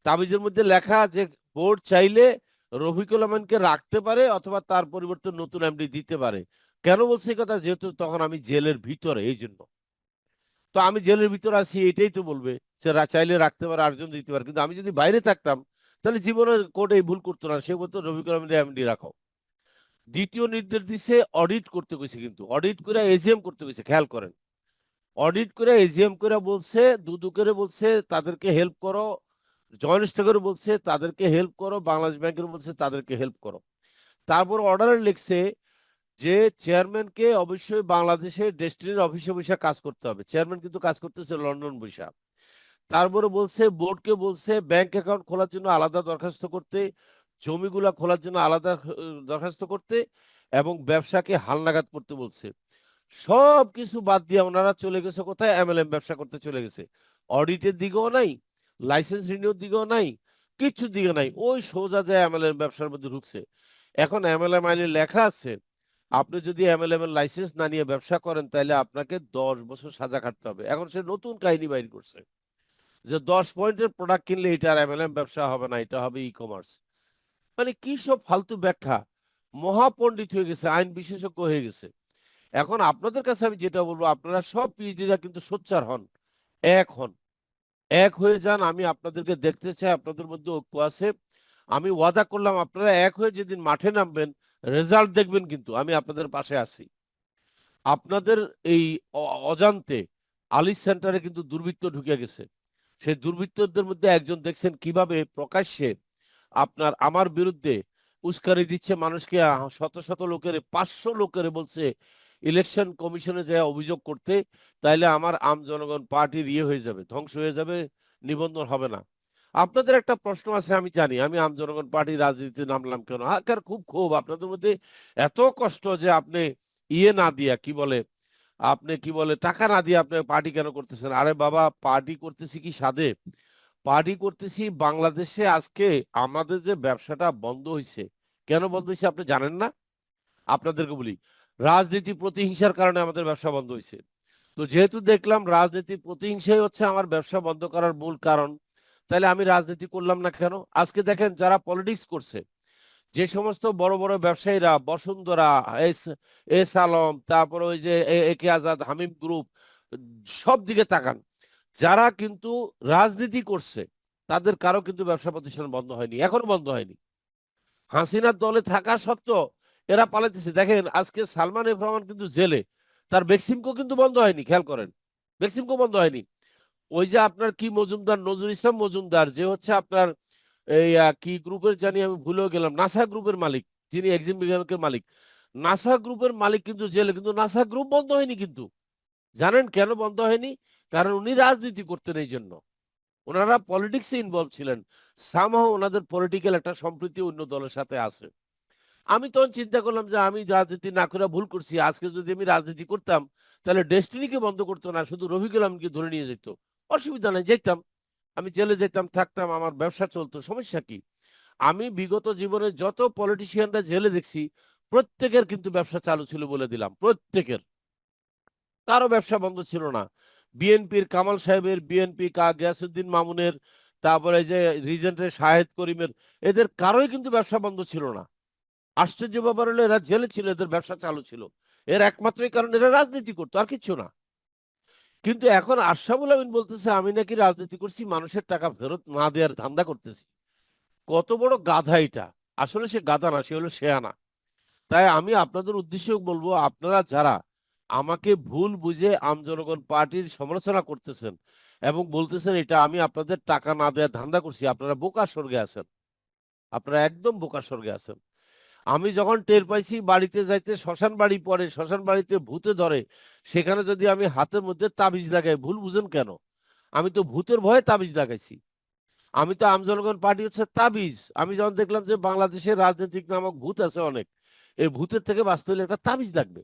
তাবিজের মধ্যে লেখা যে বোর্ড চাইলে রফিকুল আমিনকে রাখতে পারে অথবা তার পরিবর্তে নতুন এমডি দিতে পারে। কেন বলছি এই কথা? যেহেতু তখন আমি জেলের ভিতরে, এই জন্য। তো আমি জেলের ভিতরে আছি, এটাই তো বলবে সে চাইলে রাখতে পারে, আরেকজন দিতে পারে। কিন্তু আমি যদি বাইরে থাকতাম তাহলে জীবনের কোর্ট এই ভুল করতো না, সে বলতো রফিকুল আমিন এমডি রাখো। দ্বিতীয় নির্দেশ দিছে অডিট করতে কইছে, কিন্তু অডিট করে এজিএম করতে কইছে, খেয়াল করেন। অডিট করে এজিএম করে বলছে, দুদকের বলছে তাদেরকে হেল্প করো, জয়েন্ট স্টকের বলছে তাদেরকে হেল্প করো, বাংলাদেশ ব্যাংকের বলছে তাদেরকে হেল্প করো। তারপর অর্ডারে লিখছে যে চেয়ারম্যানকে অবশ্যই বাংলাদেশের ডেস্টিনির অফিসে বসে কাজ করতে হবে। চেয়ারম্যান কিন্তু কাজ করতেছে লন্ডন বসে। তারপরে বলছে বোর্ডকে বলছে ব্যাংক অ্যাকাউন্ট খোলার জন্য আলাদা দরখাস্ত করতে, জমিগুলা খোলার জন্য আলাদা দরখাস্ত করতে, এবং ব্যবসাকে হালনাগাদ করতে বলছে। সব কিছু বাদ দিয়ে ওনারা চলে গেছে কোথায়? এমএলএম ব্যবসা করতে চলে গেছে। অডিটের দিকেও নাই, লাইসেন্স রিনিউর দিকেও নাই, কিচ্ছু দিকে নাই, ওই সোজা যায় এমএলএম ব্যবসার মধ্যে ঢুকছে। এখন এমএলএম আইনে লেখা আছে আপনি যদি এমএলএম এর লাইসেন্স না নিয়ে ব্যবসা করেন তাহলে আপনাকে 10 বছর সাজা খাটতে হবে। এখন সে নতুন কাহিনী বাইর করছে যে 10 পয়েন্টের প্রোডাক্ট কিনলে এটা আর এমএলএম ব্যবসা হবে না, এটা হবে ই কমার্স। মানে কি সব ফালতু ব্যাখ্যা। মহাপণ্ডিত হয়ে গেছে, আইন বিশেষজ্ঞ হয়ে গেছে। এখন আপনাদের কাছে আমি যেটা বলবো, আপনারা সব পিএইচডিরা কিন্তু সোচ্চার হন, এক হন, এক হয়ে যান। আমি আপনাদেরকে দেখতে চাই, আপনাদের মধ্যে ঐক্য আছে। আমি ওয়াদা করলাম আপনারা এক হয়ে যেদিন মাঠে নামবেন রেজাল্ট দেখবেন, কিন্তু আমি আপনাদের পাশে আছি। আপনাদের এই অজান্তে আলিস সেন্টারে কিন্তু দুর্বৃত্ত ঢুকে গেছে। সেই দুর্বৃত্তদের মধ্যে একজন দেখছেন কিভাবে প্রকাশ্যে আপনার আমার বিরুদ্ধে উস্কানি দিচ্ছে মানুষকে, শত শত লোকের, 500 লোকের বলছে ইলেকশন কমিশনে যায় অভিযোগ করতে, তাইলে আমার আম জনগণ পার্টির ইয়ে হয়ে যাবে, ধ্বংস হয়ে যাবে, নিবন্ধন হবে না। আপনাদের একটা প্রশ্ন আছে আমি জানি, আমি আম জনগণ পার্টি রাজনীতিতে নামলাম কেন? হাকার খুব ক্ষোভ আপনাদের মধ্যে, এত কষ্ট যে আপনি ইয়ে না দিয়া কি বলে, আপনি কি বলে টাকা না দিয়ে আপনি পার্টি কেন করতেছেন? আরে বাবা, পার্টি করতেছি কি সাধে? পার্টি করতেছি বাংলাদেশে। আজকে আমাদের যে ব্যবসাটা বন্ধ হয়েছে, কেন বন্ধ হয়েছে আপনি জানেন না? আপনাদেরকে বলি, রাজনীতি প্রতিহিংসার কারণে আমাদের ব্যবসা বন্ধ হয়েছে। তো যেহেতু দেখলাম রাজনীতি প্রতিহিংসাই হচ্ছে আমার ব্যবসা বন্ধ করার মূল কারণ, তাহলে আমি রাজনীতি করলাম না কেন? আজকে দেখেন যারা পলিটিক্স করছে, যে সমস্ত বড় বড় ব্যবসায়ীরা, বসুন্ধরা, এস এস আলম, তারপরে ওই যে এ কে আজাদ, হামিম গ্রুপ, সব দিকে তাকান, যারা কিন্তু রাজনীতি করছে তাদের কারো কিন্তু ব্যবসা প্রতিষ্ঠান বন্ধ হয়নি, এখনো বন্ধ হয়নি। হাসিনার দলে থাকা সত্ত্বেও এরা পালাইতেছে। দেখেন আজকে সালমান এফ রহমান কিন্তু জেলে, তার বেক্সিমকো কিন্তু বন্ধ হয়নি, খেয়াল করেন, বেক্সিমকো বন্ধ হয়নি। ওই যে আপনার কি মজুমদার, নজরুল ইসলাম মজুমদার, যে হচ্ছে আপনার এই কি গ্রুপের জানি আমি ভুলেও গেলাম, নাসা গ্রুপের মালিক, যিনি এক্সিম ব্যাংকের মালিক, নাসা গ্রুপের মালিক কিন্তু জেলে, কিন্তু নাসা গ্রুপ বন্ধ হয়নি কিন্তু। জানেন কেন বন্ধ হয়নি? কারণ উনি রাজনীতি করতেন, এই জন্য। ওনারা পলিটিক্সে ইনভলভ ছিলেন, সামহাও ওনাদের পলিটিক্যাল একটা সম্প্রীতি অন্য দলের সাথে আছে। আমি তখন চিন্তা করলাম যে আমি রাজনীতি না করে ভুল করছি। আজকে যদি আমি রাজনীতি করতাম তাহলে ডেস্টিনিকে বন্ধ করতো না, শুধু রফিকুল আলমকে ধরে নিয়ে যেত। অসুবিধা নেই, যেতাম, আমি জেলে যেতাম, থাকতাম, আমার ব্যবসা চলতো, সমস্যা কি? আমি বিগত জীবনে যত পলিটিশিয়ানরা জেলে দেখছি প্রত্যেকের কিন্তু ব্যবসা চালু ছিল, বলে দিলাম, প্রত্যেকের, কারো ব্যবসা বন্ধ ছিল না। বিএনপির কামাল সাহেবের, বিএনপি গিয়াসউদ্দিন মামুনের, তারপরে যে রিজেন্টের শাহেদ করিমের, এদের কারোই কিন্তু ব্যবসা বন্ধ ছিল না। আশ্চর্য ব্যাপার হলো এরা জেলে ছিল, এদের ব্যবসা চালু ছিল। এর একমাত্রই কারণ এরা রাজনীতি করতো, আর কিচ্ছু না। কিন্তু এখন আশরাফুল আমিন বলতেছে আমি নাকি রাজনীতি করছি, মানুষের টাকা ফেরত না দেওয়ার ধান্দা করতেছি। কত বড় গাধা এটা! আসলে সে গাধা না, সে হলো শেয়ানা। তাই আমি আপনাদের উদ্দেশ্যে বলবো, আপনারা যারা আমাকে ভুল বুঝে জনগণ পার্টির সমালোচনা করতেছেন এবং বলতেছেন এটা আমি আপনাদের টাকা না দেওয়ার ধান্দা করছি, আপনারা বোকা স্বর্গে আছেন, আপনারা একদম বোকা স্বর্গে আছেন। আমি যখন টের পাইছি বাড়িতে যাইতে শ্মশান বাড়ি পড়ে, শ্মশান বাড়িতে ভূতে ধরে, সেখানে যদি আমি হাতের মধ্যে তাবিজ লাগাই, ভুল বুঝেন কেন? আমি তো ভূতের ভয়ে তাবিজ লাগাইছি। আমি তো জনগণ পার্টি হচ্ছে তাবিজ। আমি যখন দেখলাম যে বাংলাদেশের রাজনৈতিক নামক ভূত আছে অনেক, এই ভূতের থেকে বাঁচতে হলে একটা তাবিজ লাগবে।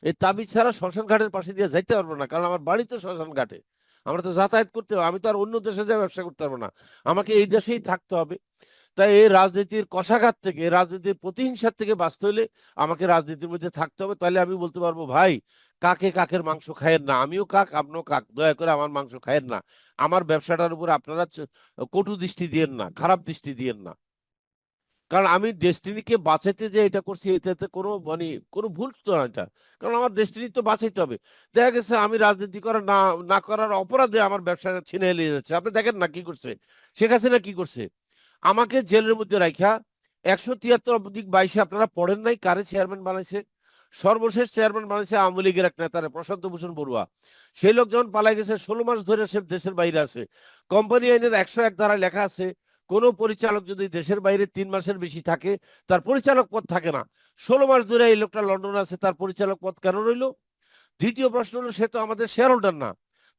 এই তাবিজ ছাড়া শ্মশান ঘাটের পাশে দিয়ে যাইতে পারবো না, কারণ আমার বাড়ি তো শ্মশান ঘাটে। আমরা তো যাতায়াত করতে হবে, আমি তো আর অন্য দেশে যা ব্যবসা করতে পারবো না, আমাকে এই দেশেই থাকতে হবে। তাই এই রাজনীতির কষাঘাত থেকে, রাজনীতির প্রতিহিংসার থেকে বাঁচতে হলে আমাকে রাজনীতির মধ্যে থাকতে হবে। তাহলে আমি বলতে পারবো ভাই, কাকে কাকের মাংস খায়েন না, আমিও কাক আপনিও কাক, দয়া করে আমার মাংস খায়েন না। আমার ব্যবসাটার উপর আপনারা কটু দৃষ্টি দিয়েন না, খারাপ দৃষ্টি দিয়েন না। কারণ আমি ডেস্টিনিকে বাঁচাইতে যে এটা করছি, এটাতে কোনো মানে কোনো ভুল তো না এটা। কারণ আমার ডেস্টিনি তো বাঁচাইতে হবে। দেখা গেছে আমি রাজনীতি করা না না করার অপরাধে আমার ব্যবসা ছিনে নিয়ে যাচ্ছে। আপনি দেখেন না কি করছে, শেখ হাসিনা কি করছে, আমাকে জেলের মধ্যে রাখা ১৭৩/২২ আপনারা পড়েন নাই কারে চেয়ারম্যান বানাইছে? সর্বশেষ চেয়ারম্যান বানাইছে আওয়ামী লীগের এক নেতারে, প্রশান্ত ভূষণ বড়ুয়া। সেই লোক যখন পালাই গেছে, ১৬ মাস ধরে সে দেশের বাইরে আছে। কোম্পানি আইনের ১০১ ধারায় লেখা আছে, কোন পরিচালক যদি দেশের বাইরে ৩ মাসের বেশি থাকে তার পরিচালক পদ থাকে না। ১৬ মাস ধরে এই লোকটা লন্ডনে আছে, তার পরিচালক পদ কেন রইল? দ্বিতীয় প্রশ্ন হলো, সে তো আমাদের শেয়ার হোল্ডার না,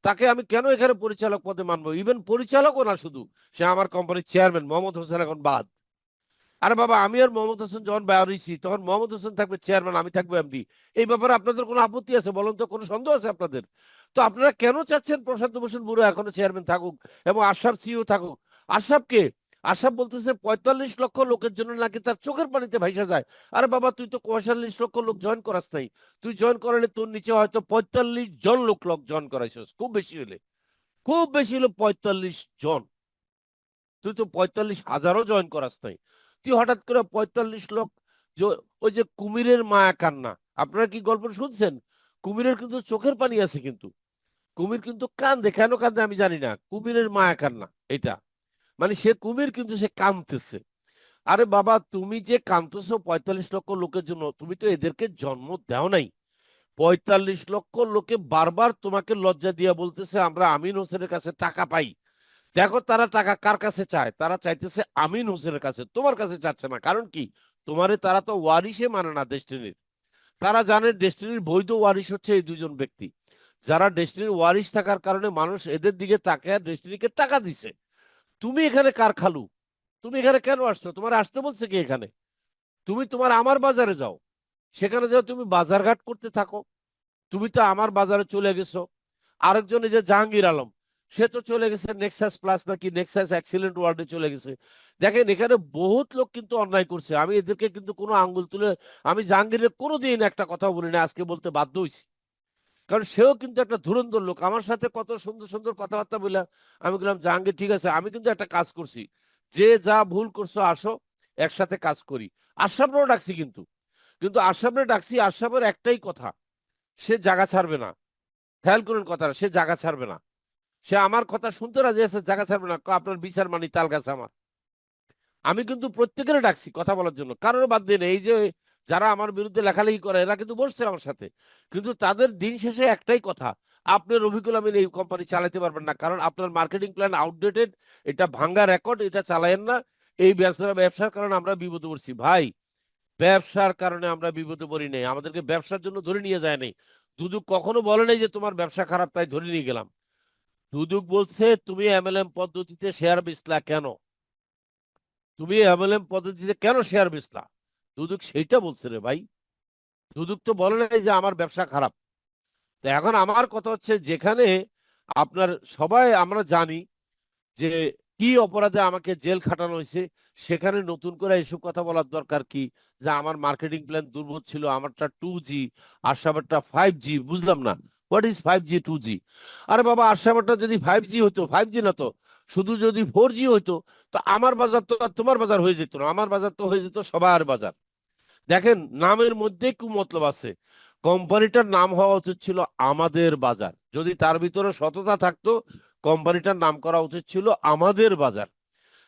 তাকে আমি কেন এখানে পরিচালক পদে মানবো? ইভেন পরিচালকও না, শুধু সে আমার কোম্পানির চেয়ারম্যান। মোহাম্মদ হোসেন এখন বাদ। আরে বাবা, আমি আর মোহাম্মদ হোসেন যখন বেরিয়েছি তখন মোহাম্মদ হোসেন থাকবে চেয়ারম্যান, আমি থাকবো এমডি। এই ব্যাপারে আপনাদের কোনো আপত্তি আছে বলুন তো? কোনো সন্দেহ আছে আপনাদের? তো আপনারা কেন চাচ্ছেন প্রশান্ত ভূষণ বুড়ো এখনো চেয়ারম্যান থাকুক এবং আশরাফ সিইও থাকুক? আশরাফকে, আশরাফ বলতেছে ৪৫ লক্ষ লোকের জন্য নাকি তার চোখের পানিতে ভাইসা যায়। আরে বাবা, তুই তো ৪৫ লক্ষ লোক জয়েন করাস নাই। তুই জয়েন করালে তোর নিচে হয়তো ৪৫ জন লোক জয়েন করাইছিস, খুব বেশি হলে, খুব বেশি হলো ৪৫ জন। তুই তো ৪৫,০০০ও জয়েন করাস নাই। তুই হঠাৎ করে ৪৫ লোক ওই যে কুমিরের মায়া কান্না, আপনারা কি গল্প শুনছেন? কুমিরের কিন্তু চোখের পানি আছে, কিন্তু কুমির কিন্তু কান্দে, কেন কান্দে আমি জানি না, কুমিরের মায়া কান্না এটা, মানে সে কুমির কিন্তু সে কাঁদতেছে। আরে বাবা, তুমি যে কাঁদতেছো ৪৫ লক্ষ লোকের জন্য, তুমি তো এদেরকে জন্ম দাও নাই। ৪৫ লক্ষ লোকে বারবার তোমাকে লজ্জা দিয়া বলতেছে আমরা আমিন হোসেনের কাছে টাকা পাই। দেখো তারা টাকা কার কাছে চায়, তারা চাইতেছে আমিন হোসেনের কাছে, তোমার কাছে চাচ্ছে না। কারণ কি? তোমারে তারা তো ওয়ারিশে মানে না ডেস্টিনির। তারা জানে ডেস্টিনির বৈধ ওয়ারিশ হচ্ছে এই দুজন ব্যক্তি, যারা ডেস্টিনির ওয়ারিশ থাকার কারণে মানুষ এদের দিকে তাকায় ডেস্টিনিকে টাকা দিছে। তুমি এখানে কার খালু? তুমি এখানে কেন আসছো? তোমার আসতে বলছে কি এখানে? তুমি তোমার আমার বাজারে যাও, সেখানে যাও, তুমি বাজারঘাট করতে থাকো। তুমি তো আমার বাজারে চলে গেছো। আরেকজন এই যে জাহাঙ্গীর আলম, সে তো চলে গেছে নেক্সাস প্লাস নাকি নেক্সাস এক্সিলেন্ট ওয়ার্ল্ডে চলে গেছে। দেখেন এখানে বহুত লোক কিন্তু অন্যায় করছে, আমি এদেরকে কিন্তু কোনো আঙ্গুল তুলে আমি জাহাঙ্গীরের কোনোদিন একটা কথা বলি না, আজকে বলতে বাধ্য হয়েছি। কারণ সেও কিন্তু একটা ধুরন্ধর লোক, আমার সাথে কত সুন্দর সুন্দর কথাবার্তা বলে। আমি বললাম জাহাঙ্গীর ঠিক আছে, আমি কিন্তু একটা কাজ করছি, যে যা ভুল করছো আসো একসাথে কাজ করি। আশরাফরেও ডাকছি, কিন্তু কিন্তু আশরাফরে ডাকছি, আশরাফের একটাই কথা, সে জায়গা ছাড়বে না। খেয়াল করুন কথাটা, সে জায়গা ছাড়বে না। সে আমার কথা শুনতে রাজি আছে, জায়গা ছাড়বে না, আপনার বিচার মানি তাল গাছ আমার। আমি কিন্তু প্রত্যেকের ডাকছি কথা বলার জন্য, কারোর বাদ দিয়ে নেই। এই যে যারা আমার বিরুদ্ধে লেখালেখি করে এরা কিন্তু বসছে আমার সাথে, কিন্তু তাদের দিন শেষে একটাই কথা, আপনি রফিকুল আমিন এই কোম্পানি চালাতে পারবেন না, কারণ আপনার মার্কেটিং প্ল্যান আউটডেটেড, এটা ভাঙ্গা রেকর্ড, এটা চালায়েন না। এই ব্যবসার কারণে আমরা বিপদে পড়ছি ভাই। ব্যবসার কারণে আমরা বিপদে পড়ি নাই, আমাদেরকে ব্যবসার জন্য ধরে নিয়ে যায় নাই। দুদক কখনো বলে নাই যে তোমার ব্যবসা খারাপ তাই ধরে নিয়ে গেলাম। দুদক বলছে তুমি এমএলএম পদ্ধতিতে শেয়ার বেচলা কেন, তুমি এমএলএম পদ্ধতিতে কেন শেয়ার বেচলা, দুদক সেইটা বলছে রে ভাই। দুদক তো বলে নাই যে আমার ব্যবসা খারাপ। তো এখন আমার কথা হচ্ছে, যেখানে আপনার সবাই আমরা জানি যে কি অপরাধে আমাকে জেল খাটানো হয়েছে, সেখানে নতুন করে এসব কথা বলার দরকার কি? যে আমার মার্কেটিং প্ল্যান দুর্বল ছিল, আমারটা 2G, আশরাফেরটা 5G। বুঝলাম না, হোয়াট ইজ 5G 2G? আরে বাবা, আশরাফেরটা যদি 5G হতো, 5G না তো, শুধু যদি 4G হইতো, তো আমার বাজার তো আর তোমার বাজার হয়ে যেত না, আমার বাজার তো হয়ে যেত সবার বাজার। দেখেন, নামের মধ্যে কি মতলব আছে। কোম্পানিটার নাম হওয়া উচিত ছিল আমাদের বাজার, যদি তার ভিতরে সততা থাকতো কোম্পানিটার নাম করা উচিত ছিল আমাদের বাজার।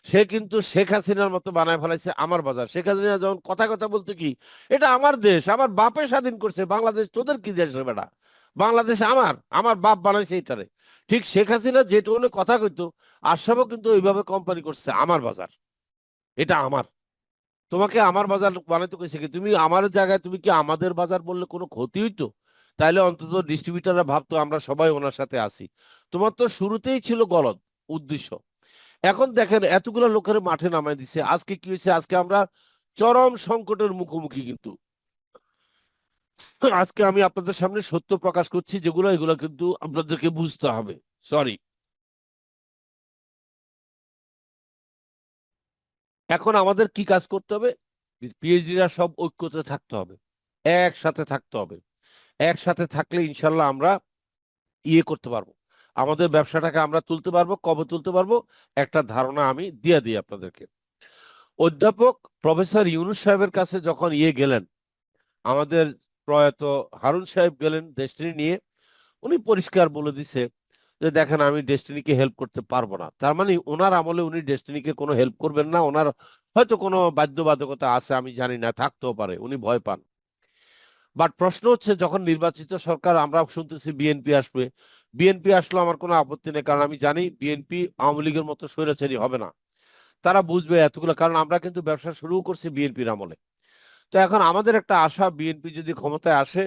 সে কিন্তু শেখ হাসিনার মতো বানায় ফেলাইছে আমার বাজার। শেখ হাসিনা যখন কথা কথা বলতো কি, এটা আমার দেশ, আমার বাপে স্বাধীন করছে, বাংলাদেশ তোদের কি দেশ রে বেটা, বাংলাদেশ আমার, আমার বাপ বানাইছে এটারে। ঠিক শেখ হাসিনা যেটুকুনে কথা কইতো, আশরাফও কিন্তু ওইভাবে কোম্পানি করছে আমার বাজার, এটা আমার। তোমাকে আমার বাজার বানাইতে কইছে কি? তুমি আমার জায়গায় তুমি কি আমাদের বাজার বললে কোনো ক্ষতি হইতো? তাইলে অন্তত ডিস্ট্রিবিউটাররা ভাবতো আমরা সবাই ওনার সাথে আছি। তোমার তো শুরুতেই ছিল গলদ উদ্দেশ্য। এখন দেখেন, এতগুলো লোকের মাঠে নামাই দিছে, আজকে কি হয়েছে? আজকে আমরা চরম সংকটের মুখোমুখি কিন্তু। আজকে আমি আপনাদের সামনে সত্য প্রকাশ করছি, যেগুলো এগুলো কিন্তু আপনাদেরকে বুঝতে হবে। সরি। এখন আমাদের কি কাজ করতে হবে? পিএইচডিরা সব ঐক্যতে থাকতে হবে, একসাথে থাকতে হবে। একসাথে থাকলে ইনশাল্লাহ আমরা করতে পারবো, আমাদের ব্যবসাটাকে আমরা তুলতে পারবো। কবে তুলতে পারবো? একটা ধারণা আমি দিয়ে দিই আপনাদেরকে। অধ্যাপক প্রফেসর ইউনূস সাহেবের কাছে যখন গেলেন, আমাদের প্রয়াত হারুন সাহেব গেলেন ডেস্টিনি নিয়ে, উনি পরিষ্কার বলে দিছে যে দেখেন, আমি ডেস্টিনিকে হেল্প করতে পারবো না। তার মানে ওনার আমলে উনি ডেস্টিনিকে কোনো হেল্প করবেন না, ওনার হয়তো কোনো বাধ্যবাধকতা আছে, আমি জানি না, থাকতেও পারে, উনি ভয় পান। বাট প্রশ্ন হচ্ছে, যখন নির্বাচিত সরকার, আমরা শুনতেছি বিএনপি আসবে, বিএনপি আসলো আমার কোনো আপত্তি নেই, কারণ আমি জানি বিএনপি আওয়ামী লীগের মতো স্বৈরাচারী হবে না। তারা বুঝবে এতগুলো, কারণ আমরা কিন্তু ব্যবসা শুরু করছি বিএনপির আমলে। তো এখন আমাদের একটা আশা, বিএনপি যদি ক্ষমতায় আসে,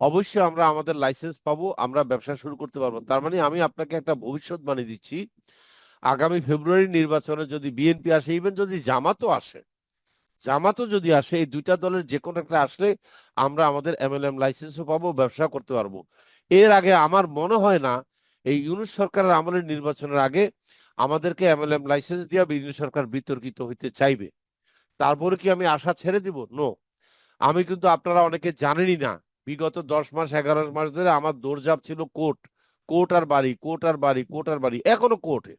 অবশ্যই আমরা আমাদের লাইসেন্স পাবো, আমরা ব্যবসা শুরু করতে পারবো। তার মানে আমি আপনাকে একটা ভবিষ্যৎবাণী দিচ্ছি, আগামী ফেব্রুয়ারি নির্বাচনে যদি বিএনপি আসে, ইভেন যদি জামাতও আসে, জামাতও যদি আসে, এই দুইটা দলের যে কোনো একটা আসলে আমরা আমাদের এমএলএম লাইসেন্সও পাবো, ব্যবসা করতে পারবো। এর আগে আমার মনে হয় না এই ইউনূস সরকারের আমলের নির্বাচনের আগে আমাদেরকে এমএলএম লাইসেন্স দিয়ে ইউনূস সরকার বিতর্কিত হইতে চাইবে। তারপরে কি আমি আশা ছেড়ে দিব? নো। আমি কিন্তু, আপনারা অনেকে জানেনই না, বিগত 10 মাস 11 মাস ধরে আমার দৌড়ঝাঁপ ছিল কোর্ট, কোর্ট আর বাড়ি, কোর্ট আর বাড়ি, কোর্ট আর বাড়ি, এখনো কোর্টে।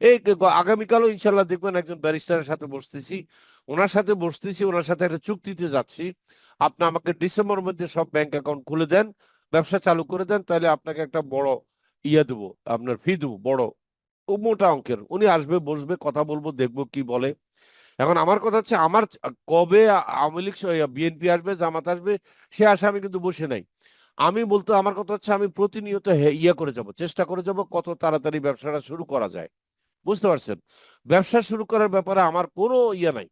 এই আগামীকালও ইনশাল্লাহ দেখবেন একজন ব্যারিস্টারের সাথে বসতেছি, ওনার সাথে বসতেছি, ওনার সাথে একটা চুক্তিতে যাচ্ছি। আপনি আমাকে ডিসেম্বরের মধ্যে সব ব্যাংক অ্যাকাউন্ট খুলে দেন, ব্যবসা চালু করে দেন, তাহলে আপনাকে একটা বড় দেবো, আপনার ফি দেবো বড়, ও মোটা অঙ্কের। উনি আসবে, বসবে, কথা বলবো, দেখবো কি বলে। এখন আমার কথা হচ্ছে, আমার কবে আওয়ামী লীগ বিএনপি আসবে, জামাত আসবে, সে আশা আমি কিন্তু বসে নাই। আমি বলতে আমার কথা হচ্ছে, আমি প্রতিনিয়ত করে যাব, চেষ্টা করে যাব কত তাড়াতাড়ি ব্যবসাটা শুরু করা যায়। বুঝতে পারছেন? ব্যবসা শুরু করার ব্যাপারে আমার কোনো নাই,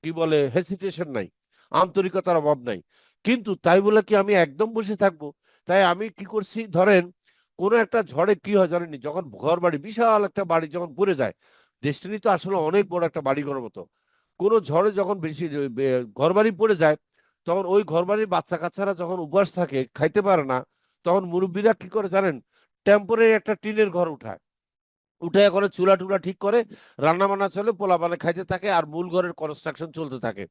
কি বলে, হেসিটেশন নাই, আন্তরিকতার অভাব নাই। কিন্তু তাই বলে কি আমি একদম বসে থাকবো? তাই আমি কি করছি, ধরেন কোন একটা ঝড়ে কি হয় জানেননি, যখন ঘর বাড়ি, বিশাল একটা বাড়ি যখন পড়ে যায়, ডেস্টিনি তো আসলে অনেক বড় একটা বাড়ি ঘরের মতো, কোন ঝড়ে যখন বেশি ঘর বাড়ি পড়ে যায়, তখন ওই ঘর বাড়ির বাচ্চা কাচ্চারা যখন উপবাস থাকে, খাইতে পারে না, তখন মুরব্বীরা কি করে জানেন? টেম্পোরারি একটা টিনের ঘর উঠায়, উঠে করে চুলা টুলা ঠিক করে, রান্না বান্না চলে, পোলা পালে খাইতে থাকে, আর মূল ঘরের কনস্ট্রাকশন চলতে থাকে।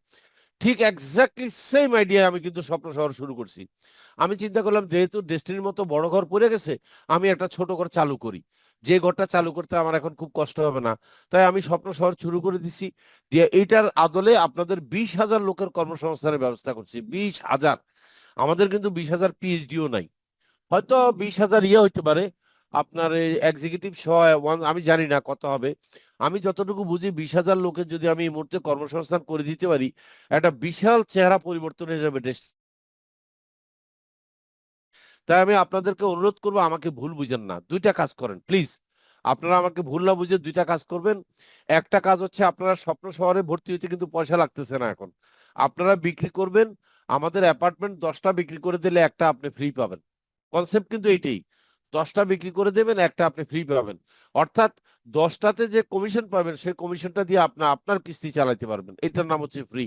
ঠিক এক্স্যাক্টলি সেম আইডিয়া আমি কিন্তু স্বপ্ন শহর শুরু করছি। আমি চিন্তা করলাম, যেহেতু ডেস্টিনির মতো বড় ঘর পড়ে গেছে, আমি একটা ছোট ঘর চালু করি, যে ঘরটা চালু করতে আমার এখন খুব কষ্ট হবে না। তাই আমি স্বপ্ন শহর শুরু করে দিছি, দিয়ে এইটার আদলে আপনাদের 20,000 লোকের কর্মসংস্থানের ব্যবস্থা করছি। 20,000। আমাদের কিন্তু 20,000 পিএইচডিও নাই, হয়তো 20,000 হইতে পারে, আপনার এই এক্সিকিউটিভ সহ আমি জানি না কত হবে। আমি যতটুকু বুঝি 20,000 লোকের যদি আমি এই মুহূর্তে কর্মসংস্থান করে দিতে পারি, একটা বিশাল চেহারা পরিবর্তন হয়ে যাবে দেশ। তাই আমি আপনাদেরকে অনুরোধ করবো, আমাকে ভুল বুঝেন না, দুইটা কাজ করেন প্লিজ। আপনারা আমাকে ভুল না বুঝে দুইটা কাজ করবেন। একটা কাজ হচ্ছে, আপনারা স্বপ্ন শহরে ভর্তি হইতে কিন্তু পয়সা লাগতেছে না এখন। আপনারা বিক্রি করবেন, আমাদের অ্যাপার্টমেন্ট 10টা বিক্রি করে দিলে একটা আপনি ফ্রি পাবেন। কনসেপ্ট কিন্তু এইটাই, 10টা বিক্রি করে দেবেন, একটা আপনি ফ্রি পাবেন। অর্থাৎ 10টাতে যে কমিশন পাবেন সেই কমিশনটা দিয়ে আপনার আপনার কিস্তি চালাতে পারবেন, এটার নাম হচ্ছে ফ্রি।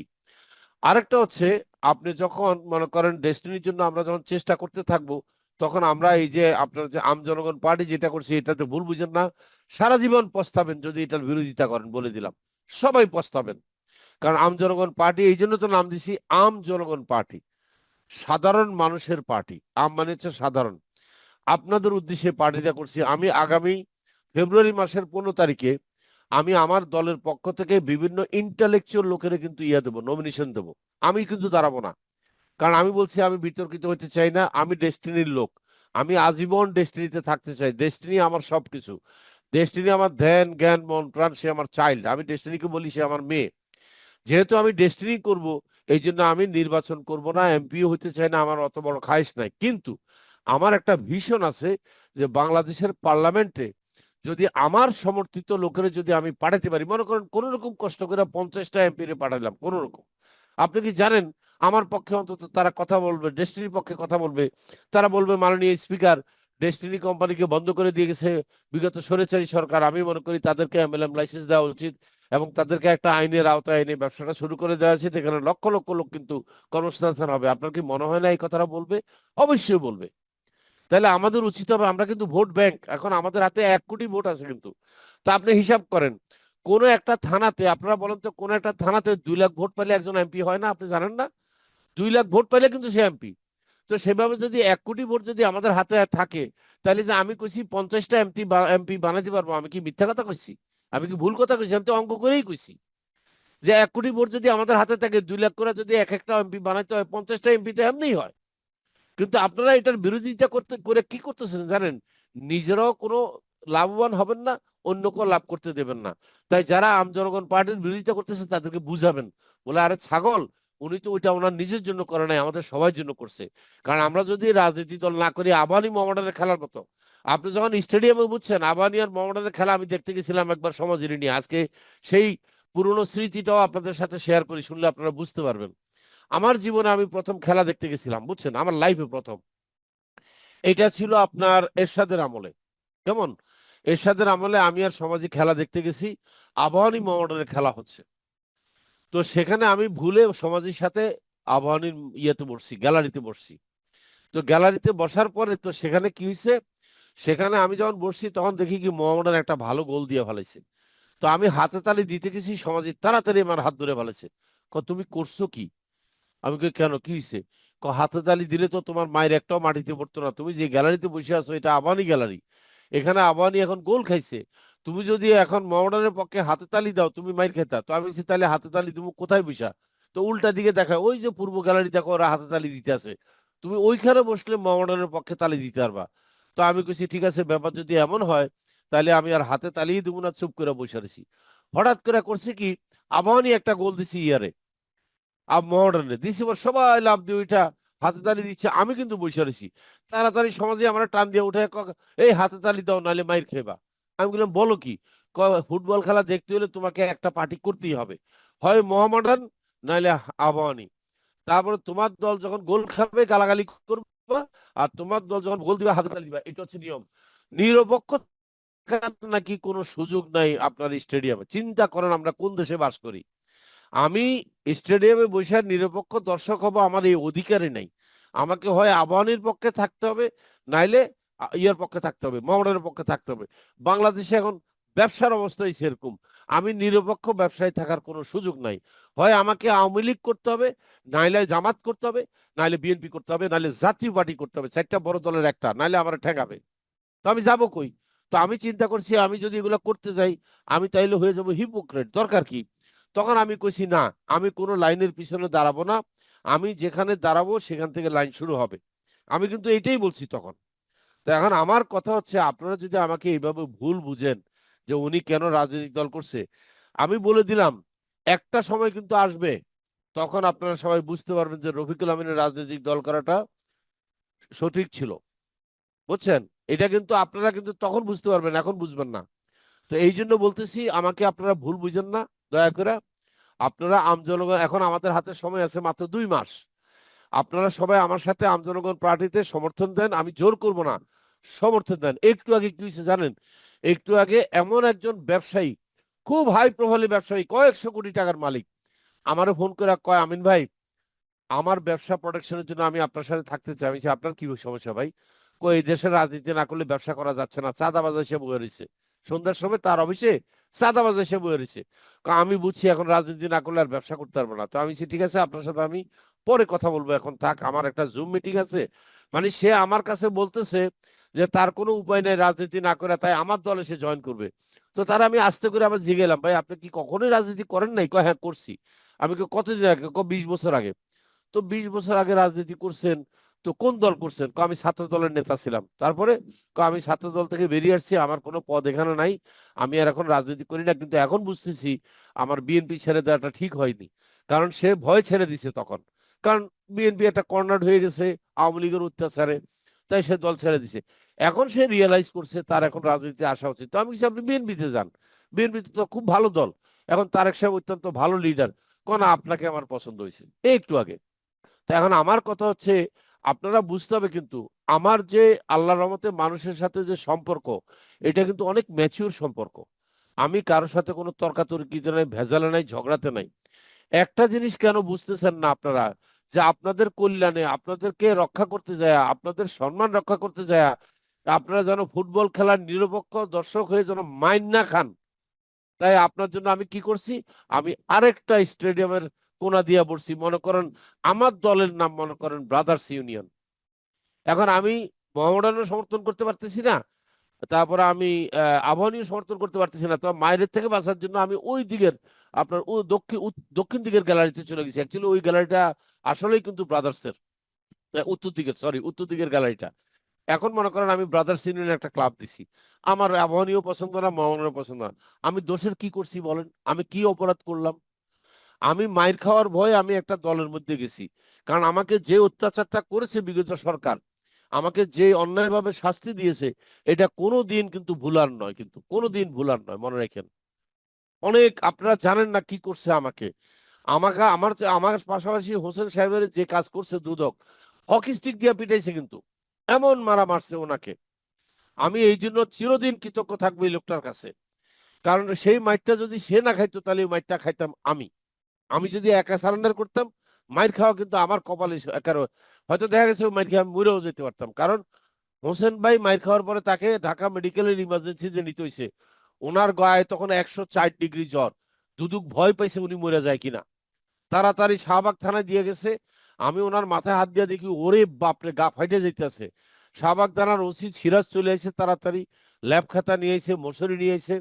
আরেকটা হচ্ছে, আপনি যখন মনে করেন ডেস্টিনির জন্য আমরা যখন চেষ্টা করতে থাকবো, তখন আমরা এই যে আপনার যে আম জনগণ পার্টি যেটা করছি, এটাতে ভুল বুঝেন না, সারা জীবন পস্তাবেন যদি এটার বিরোধিতা করেন, বলে দিলাম, সবাই পস্তাবেন। কারণ আম জনগণ পার্টি এই জন্য তো নাম দিছি আম জনগণ পার্টি, সাধারণ মানুষের পার্টি। আম মানে হচ্ছে সাধারণ। আপনাদের উদ্দেশ্যে পার্টিটা করছি। আমি আগামী ফেব্রুয়ারি মাসের 15 তারিখে আমি আমার দলের পক্ষ থেকে বিভিন্ন ইন্টালেকচুয়াল লোকের কিন্তু দেবো, নমিনেশন দেবো। আমি কিন্তু দাঁড়াবো না, কারণ আমি বলছি আমি বিতর্কিত হতে চাই না, আমি ডেস্টিনির লোক। আমি আজীবন ডেস্টিনিতে থাকতে চাই, ডেস্টিনি আমার সবকিছু। ডেস্টিনি আমার ধ্যান জ্ঞান মন প্রাণ, সে আমার চাইল্ড। আমি ডেস্টিনিকে বলি সে আমার মেয়ে। যেহেতু আমি ডেস্টিনি করব, এই জন্য আমি নির্বাচন করব না, এমপিও হতে চাই না, আমার অত বড় খায়েশ নাই। কিন্তু আমার একটা ভিশন আছে যে বাংলাদেশের পার্লামেন্টে যদি আমার সমর্থিত লোকের যদি আমি পাঠাতে পারি, মনে করেন কোন রকম কষ্ট করে 50টা এমপি রে পাঠালাম কোন রকম, আপনি কি জানেন আমার পক্ষে অন্তত তারা কথা বলবে, ডেস্টিনির পক্ষে কথা বলবে। তারা বলবে, মাননীয় স্পিকার, ডেস্টিনি কোম্পানিকে বন্ধ করে দিয়ে গেছে বিগত স্বৈরাচারী সরকার, আমি মনে করি তাদেরকে এমএলএম লাইসেন্স দেওয়া উচিত এবং তাদেরকে একটা আইনের আওতায় এনে ব্যবসাটা শুরু করে দেওয়া উচিত। এখানে লক্ষ লক্ষ লোক কিন্তু কর্মসংস্থান হবে। আপনার কি মনে হয় না এই কথাটা বলবে? অবশ্যই বলবে। তাহলে আমাদের উচিত হবে, আমরা কিন্তু ভোট ব্যাংক, এখন আমাদের হাতে 1 কোটি ভোট আছে কিন্তু। তো আপনি হিসাব করেন, কোন একটা থানাতে, আপনারা বলেন তো, কোন একটা থানাতে 2 লাখ ভোট পেলে একজন এমপি হয় না? আপনি জানেন না? 2 লাখ ভোট পেলে কিন্তু সে এমপি। তো সেভাবে যদি 1 কোটি ভোট যদি আমাদের হাতে থাকে, তাহলে যে আমি কইছি 50টা এমপি বানাইতে পারবো, আমি কি মিথ্যা কথা কইছি? আমি কি ভুল কথা কইছি? আমি তো অঙ্ক করেই কইছি যে 1 কোটি ভোট যদি আমাদের হাতে থাকে, 2 লাখ করে যদি এক একটা এমপি বানাইতে হয়, 50টা এমপি তো এমনিই হয়। কিন্তু আপনারা এটার বিরোধিতা করতে করে কি করতেছেন জানেন? নিজেরাও কোনো লাভবান হবেন না, অন্যকেও লাভ করতে দেবেন না। তাই যারা আম জনগণ পার্টির বিরোধিতা করতেছে তাদেরকে বুঝাবেন, বলে, আরে ছাগল, উনি তো ওইটা ওনার নিজের জন্য করে নাই, আমাদের সবার জন্য করছে। কারণ আমরা যদি রাজনীতি দল না করি, আবাহনী মোহামেডানের খেলার মতো, আপনি যখন স্টেডিয়ামে বুঝছেন, আবাহনী আর মোহামেডানের খেলা আমি দেখতে গেছিলাম একবার সমাজের নিয়ে, আজকে সেই পুরনো স্মৃতিটাও আপনাদের সাথে শেয়ার করি, শুনলে আপনারা বুঝতে পারবেন। আমার জীবনে আমি প্রথম খেলা দেখতে গেছিলাম, বুঝছেন, আমার লাইফে প্রথম। এটা ছিল আপনার এরশাদের আমলে। কেমন? এরশাদের আমলে আমি আর সমাজী খেলা দেখতে গেছি, আবাহনী মোহামেডানের খেলা হচ্ছে। তো সেখানে আমি ভুলে সমাজীর সাথে আবাহনীর ইয়েতে বসছি, গ্যালারিতে বসছি। তো গ্যালারিতে বসার পরে তো সেখানে কি হয়েছে, সেখানে আমি যখন বসছি তখন দেখি কি মোহামেডান একটা ভালো গোল দিয়ে ফেলেছে। তো আমি হাতে তালি দিতে গেছি, সমাজী তাড়াতাড়ি আমার হাত ধরে ফেলেছে। তুমি করছো কি? আমি কই, কেন, কি হয়েছে? হাতে তালি দিলে তো তোমার মায়ের একটাও মাটিতে পড়তো না, তুমি যে গ্যালারিতে বসে আছো এটা আবাহনী গ্যালারি, এখানে আবাহনী এখন গোল খাইছে, তুমি যদি এখন মোহামেডানের পক্ষে হাতে তালি দাও তুমি মাইর খেতা। তো আমি বলছি, তাহলে হাতে তালি তুমি কোথায় বসা? তো উল্টা দিকে দেখায়, ওই যে পূর্ব গ্যালারি দেখো, ওরা হাতে তালি দিতে আছে, তুমি ওইখানে বসলে মোহামেডানের পক্ষে তালি দিতে পারবা। তো আমি কইছি, ঠিক আছে, ব্যাপার যদি এমন হয় তাহলে আমি আর হাতে তালিই দেবো না, চুপ করে বসে রয়েছি। হঠাৎ করে করছে কি, আবাহনী একটা গোল দিছি ইয়ারে, মডার্নে দিছি, সবাই লাভ দিয়ে ওইটা হাতে তালি দিচ্ছে, আমি কিন্তু বসে রয়েছি। তাড়াতাড়ি সমাজে আমার টান দিয়ে উঠে, এই হাতে তালি দাও নাহলে মাইর খেবা। আমি বললাম, বলো কি? ফুটবল খেলা দেখতে হলে তোমাকে একটা পার্টি করতেই হবে, হয় মোহামেডান নাহলে আবাহনী। তারপরে তোমার দল যখন গোল খাবে গালাগালি করবা, আর তোমার দল যখন গোল দিবা হাতে তালি দিবা, এটা হচ্ছে নিয়ম। নিরপেক্ষ থাকার নাকি কোনো সুযোগ নাই আপনার স্টেডিয়ামে। চিন্তা করেন আমরা কোন দেশে বাস করি। আমি স্টেডিয়ামে বসে নিরপেক্ষ দর্শক হব, আমার এই অধিকারই নাই। আমাকে হয় আবাহনীর পক্ষে থাকতে হবে, নাইলে ইয়ার পক্ষে থাকতে হবে, মোহামেডানের পক্ষে থাকতে হবে। বাংলাদেশে এখন ব্যবসার অবস্থাই সেরকম, আমি নিরপেক্ষ ব্যবসায় থাকার কোনো সুযোগ নাই। হয় আমাকে আওয়ামী লীগ করতে হবে, নাইলে জামাত করতে হবে, নাইলে বিএনপি করতে হবে, নাইলে জাতীয় পার্টি করতে হবে, 4টা বড় দলের একটা, নাইলে আমার ঠেকাবে। তো আমি যাবো কই? তো আমি চিন্তা করছি, আমি যদি এগুলো করতে যাই, আমি তাইলে হয়ে যাবো হিপোক্রেট, দরকার কি? তখন আমি কইছি, না, আমি কোনো লাইনের পিছনে দাঁড়াবো না, আমি যেখানে দাঁড়াবো সেখান থেকে লাইন শুরু হবে। আমি কিন্তু এইটাই বলছি তখন। তো তো এখন আমার কথা হচ্ছে, আপনারা যদি আমাকে এইভাবে ভুল বুঝেন যে উনি কেন রাজনৈতিক দল করছে, আমি বলে দিলাম একটা সময় কিন্তু আসবে, তখন আপনারা সবাই বুঝতে পারবেন যে রফিকুল আমিনের রাজনৈতিক দল করাটা সঠিক ছিল। বুঝছেন? এটা কিন্তু আপনারা কিন্তু তখন বুঝতে পারবেন, এখন বুঝবেন না। তো এই জন্য বলতেছি, আমাকে আপনারা ভুল বুঝেন না দয়া করে। আপনারা আমজনগণ, এখন আমাদের হাতে সময় আছে মাত্র 2 মাস। আপনারা সবাই আমার সাথে আমজনগণ পার্টিতে সমর্থন দেন, আমি জোর করব না, সমর্থন দেন। একটু আগে কি হয়েছে জানেন? একটু আগে এমন একজন ব্যবসায়ী, খুব হাই প্রোফাইল ব্যবসায়ী, কয়েকশো কোটি টাকার মালিক, আমারও ফোন করে কয়, আমিন ভাই, আমার ব্যবসা প্রোটেকশনের জন্য আমি আপনার সাথে থাকতে চাই। আমি বলছি, আপনার কি সমস্যা ভাই? কই, এই দেশের রাজনীতি না করলে ব্যবসা করা যাচ্ছে না, চাঁদাবাজ এসে বয়ে রয়েছে। সন্ধ্যার সময় তার অফিসে চাঁদাবাজ এসে বয়ে রয়েছে। আমি বুঝছি এখন রাজনীতি না করলে আর ব্যবসা করতে পারবো না। তো আমি বলছি, ঠিক আছে, আপনার সাথে আমি পরে কথা বলবো, এখন থাক, আমার একটা জুম মিটিং আছে। মানে সে আমার কাছে বলতেছে যে তার কোনো উপায় নেই রাজনীতি না করে, তাই আমার দলে সে জয়েন করবে। তো তারা আমি আস্তে করে আবার জিগেলাম, ভাই আপনি কি কখনোই রাজনীতি করেন নাই? কয়, হ্যাঁ করছি। আমি কতদিন আগে? 20 বছর আগে। তো 20 বছর আগে রাজনীতি করছেন, তো কোন দল করছেন? আমি ছাত্র দলের নেতা ছিলাম। তারপরে আমি ছাত্র দল থেকে বেরিয়ে আসছি, আমার কোনো পদ এখানে নাই, আমি আর এখন রাজনীতি করি না। কিন্তু এখন বুঝতেছি আমার বিএনপি ছেড়ে দেওয়াটা ঠিক হয়নি, কারণ সে ভয় ছেড়ে দিছে তখন। কারণ বিএনপি একটা কর্নার হয়ে গেছে আওয়ামী লীগের অত্যাচারে, তাই সে দল ছেড়ে দিছে। এখন সে রিয়েলাইজ করছে তার এখন রাজনীতিতে আসা উচিত। তো আমি বলছি, আপনি বিএনপিতে যান, বিএনপিতে তো খুব ভালো দল, এখন তারেক সাহেব অত্যন্ত ভালো লিডার। কোন আপনাকে আমার পছন্দ হয়েছে এই একটু আগে। তো এখন আমার কথা হচ্ছে, আপনারা বুঝতে হবে কিন্তু আমার যে আল্লাহর রহমতে মানুষের সাথে যে সম্পর্ক, এটা কিন্তু অনেক ম্যাচিউর সম্পর্ক। আমি কারোর সাথে কোনো তর্কাতর্কিতে নাই, ভেজালে নাই, ঝগড়াতে নাই। একটা জিনিস কেন বুঝতেছেন না আপনারা, যে আপনাদের কল্যাণে, আপনাদেরকে রক্ষা করতে যায়, আপনাদের সম্মান রক্ষা করতে যায়, আপনারা যেন ফুটবল খেলার নিরপেক্ষ দর্শক হয়ে যেন মাইন না খান, তাই আপনার জন্য আমি কি করছি, আমি আরেকটা স্টেডিয়ামের কোনা দিয়া পড়ছি, মনে করেন আমার দলের নাম মনে করেন ব্রাদার্স ইউনিয়ন। এখন আমি মোহামেডানও সমর্থন করতে পারতেছি না, তারপরে আমি আবাহনীও সমর্থন করতে পারতেছি না। তো মায়ের থেকে বাঁচার জন্য আমি ওই দিকের, আপনার ও দক্ষিণ দিকের গ্যালারিতে চলে গেছি। অ্যাকচুয়ালি ওই গ্যালারিটা আসলেই কিন্তু ব্রাদার্সের, উত্তর দিকের, সরি, উত্তর দিকের গ্যালারিটা। এখন মনে করেন আমি ব্রাদার্স ইউনিয়ন একটা ক্লাব দিছি, আমার আবাহনীয় পছন্দ না, মোহামেডানও পছন্দ না। আমি দোষের কি করছি বলেন? আমি কি অপরাধ করলাম? আমি মাইর খাওয়ার ভয়ে আমি একটা দলের মধ্যে গেছি। কারণ আমাকে যে অত্যাচারটা করেছে বিগত সরকার, আমাকে যে অন্যায়ভাবে শাস্তি দিয়েছে, এটা কোনো দিন কিন্তু ভুলার নয়, কিন্তু কোনো দিন ভুলার নয়, মনে রাখেন। অনেক, আপনারা জানেন না কি করছে আমাকে। আমার পাশাপাশি হোসেন সাহেবের যে কাজ করছে দুদক, হকি স্টিক দিয়ে পিটাইছে কিন্তু, এমন মারা মারছে ওনাকে। আমি এই জন্য চিরদিন কৃতজ্ঞ থাকবো এই লোকটার কাছে। কারণ সেই মাইরটা যদি সে না খাইতো, তাহলে ওই মাইরটা খাইতাম আমি। আমি যদি একা সারেন্ডার করতাম, মাইর খাওয়া কিন্তু আমার কপালে একার, হয়তো দেখা গেছে মাইর খেয়ে আমি মরেও যেতে পারতাম। কারণ হোসেন ভাই মাইর খাওয়ার পরে তাকে ঢাকা মেডিকেলের ইমার্জেন্সিতে নিতে হয়েছে। ওনার গায়ে তখন 104 ডিগ্রি জ্বর, দুদুক ভয় পাইছে উনি মরে যায় কিনা। তাড়াতাড়ি শাহবাগ থানায় দিয়ে গেছে। আমি ওনার মাথায় হাত দিয়ে দেখি, ওরে বাপরে, গা ফাইটে যাইতেছে। শাহবাগ থানার ওসি সিরাজ চলে আসে, তাড়াতাড়ি ল্যাব খাতা নিয়ে এসে, মশারি নিয়ে এসে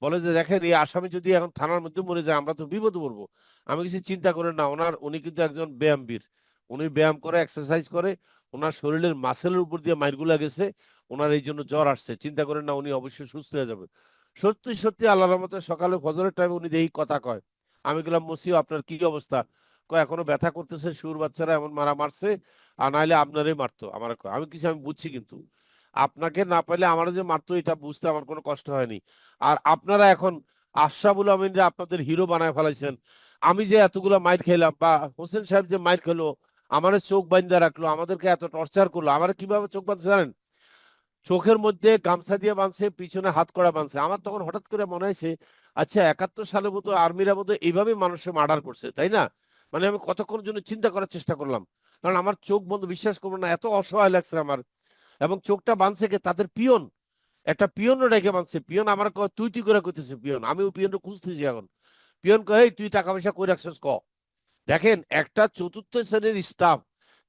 বলে যে, দেখেন এই আসামি যদি এখন থানার মধ্যে মরে যায়, আমরা তো বিপদে পড়বো। আমি কিছু চিন্তা করেন না, উনি কিন্তু একজন ব্যায়ামবীর, উনি ব্যায়াম করে, এক্সারসাইজ করে, ওনার শরীরের মাসেলের উপর দিয়ে মাইরগুলা গেছে, ওনার এই জন্য জ্বর আসছে, চিন্তা করেন না, উনি অবশ্যই সুস্থ হয়ে যাবে। সত্যি সত্যি আল্লাহর রহমতে সকালে ফজরের টাইমে উনি এই কথা কয়। আমি গেলাম, মসিও আপনার কি অবস্থা? কয়, এখনো ব্যথা করতেছে, শুয়োর বাচ্চারা এমন মারা মারছে, আর নাইলে আপনারই মারতো আমার। আমি কিছু, আমি বুঝছি, কিন্তু আপনাকে না পাইলে আমার যে মারতো, এটা বুঝতে আমার কোনো কষ্ট হয়নি। আর আপনারা এখন আশরাফুল আমিনরা আপনাদের হিরো বানায় ফেলাইছেন। আমি যে এতগুলো মাইর খেলাম, বা হোসেন সাহেব যে মাইর খেলো, আমাদের চোখ বান্ধা রাখলো, আমাদেরকে এত টর্চার করলো, আমার কিভাবে চোখ বাঁধছে জানেন? চোখের মধ্যে গামছা দিয়ে বাঁধছে, পিছনে হাত কড়া বাঁধছে। আমার তখন হঠাৎ করে মনে হয়েছে, আচ্ছা 71 সালে বোধ আর্মিরা বোধ এইভাবে মানুষের মার্ডার করছে, তাই না? মানে আমি কতক্ষণ জন্য চিন্তা করার চেষ্টা করলাম, কারণ আমার চোখ বন্ধ, বিশ্বাস করবো না, এত অসহায় লাগছে আমার। এবং চোখটা বাঁধছে কে? তাদের পিয়ন, একটা পিয়নও রেখে বাঁধছে। পিয়ন আমার কয়, তুই তুই করে কইতেছে পিয়ন, আমি ওই পিয়নটা খুঁজতেছি এখন। পিয়ন কয়, এই তুই টাকা পয়সা কই রাখছিস ক। দেখেন, একটা চতুর্থ শ্রেণীর স্টাফ,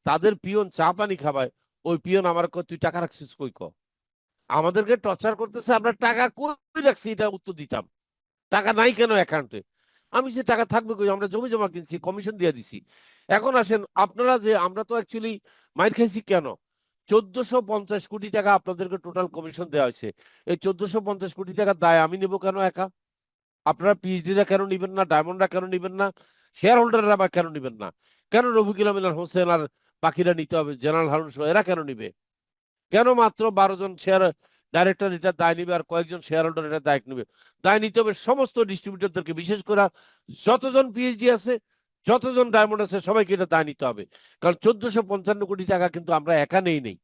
তাদের পিয়ন চা পানি খাবায়, ওই পিয়ন আমার কয়, তুই টাকা রাখছিস কই ক। আমাদেরকে টর্চার করতেছে, আমরা টাকা কই রাখছি এটা উত্তর দিতাম। টাকা নাই কেন অ্যাকাউন্টে? আমি যে টাকা থাকবে কই, আমরা জমি জমা কিনছি, কমিশন দিয়ে দিছি। এখন আসেন আপনারা, যে আমরা তো অ্যাকচুয়ালি মাইর খাইছি কেন? 1450 কোটি টাকা আপনাদেরকে টোটাল কমিশন দেওয়া হয়েছে। এই 1450 কোটি টাকার দায় আমি নেব কেন একা? আপনারা পিএইচডিরা কেন নিবেন না? ডায়মন্ডরা কেন নিবেন না? শেয়ার হোল্ডাররা বা কেন নিবেন না? কেন রফিকুল আমিন আর হোসেন আর বাকিরা নিতে হবে? জেনারেল হারুন সহ এরা কেন নিবে? কেন মাত্র 12 জন শেয়ার ডাইরেক্টর এটার দায় নিবে আর কয়েকজন শেয়ার হোল্ডার এটার দায় নিবে? দায় নিতে হবে সমস্ত ডিস্ট্রিবিউটরদেরকে, বিশেষ করে যতজন পিএইচডি আছে, যতজন ডায়মন্ড আছে, সবাইকে এটা দায় নিতে হবে। কারণ 1455 কোটি টাকা কিন্তু আমরা একা নেই।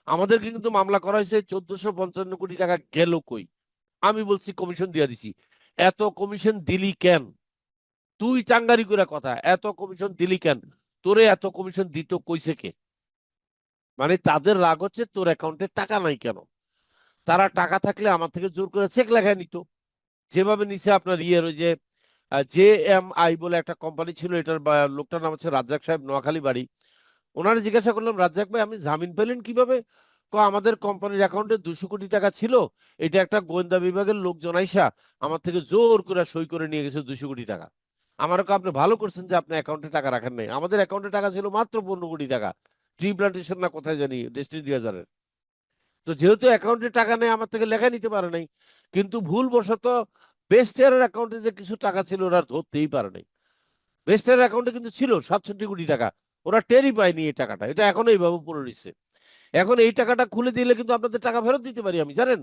আমাদেরকে কিন্তু মামলা করা হয়েছে। 1455 কোটি টাকা গেল কই? আমি বলছি কমিশন দিয়ে দিছি। এত কমিশন দিলি কেন? তুই টাঙ্গারি করে কথা, এত কমিশন দিলি কেন? তোরে এত কমিশন দিত কইছে কে? মানে তাদের রাগ হচ্ছে তোর অ্যাকাউন্টে টাকা নাই কেন। তারা টাকা থাকলে আমার থেকে জোর করে চেক লেখায় নিত, যেভাবে নিছে আপনার ইয়ের ওই যে JMI বলে একটা কোম্পানি ছিল, এটার লোকটার নাম হচ্ছে রাজ্জাক সাহেব, নোয়াখালী বাড়ি। ওনারা জিজ্ঞাসা করলাম, রাজ্জাক ভাই আপনি জামিন পেলেন কিভাবে? আমাদের কোম্পানির অ্যাকাউন্টে 200 কোটি টাকা ছিল, এটা একটা গোয়েন্দা বিভাগের লোকজন আইসা আমার থেকে জোর করে সই করে নিয়ে গেছে 200 কোটি টাকা। আমারও আপনি ভালো করছেন যে আপনি অ্যাকাউন্টে টাকা রাখেন নাই। আমাদের অ্যাকাউন্টে টাকা ছিল মাত্র 15 কোটি টাকা, ট্রি প্লান্টেশন না কোথায় জানি, ডেস্টিনি 2000-এর। তো যেহেতু অ্যাকাউন্টে টাকা নেই, আমার থেকে লেখা নিতে পারে নাই। কিন্তু ভুলবশত বেস্ট এয়ারের অ্যাকাউন্টে যে কিছু টাকা ছিল ওরা ধরতেই পারে নাই। বেস্ট এয়ারের অ্যাকাউন্টে কিন্তু ছিল 67 কোটি টাকা, ওরা টেরই পায়নি এই টাকাটা। এটা এখনো এইভাবে পড়ে রয়েছে। এখন এই টাকাটা খুলে দিলে কিন্তু আপনাদের টাকা ফেরত দিতে পারি আমি, জানেন,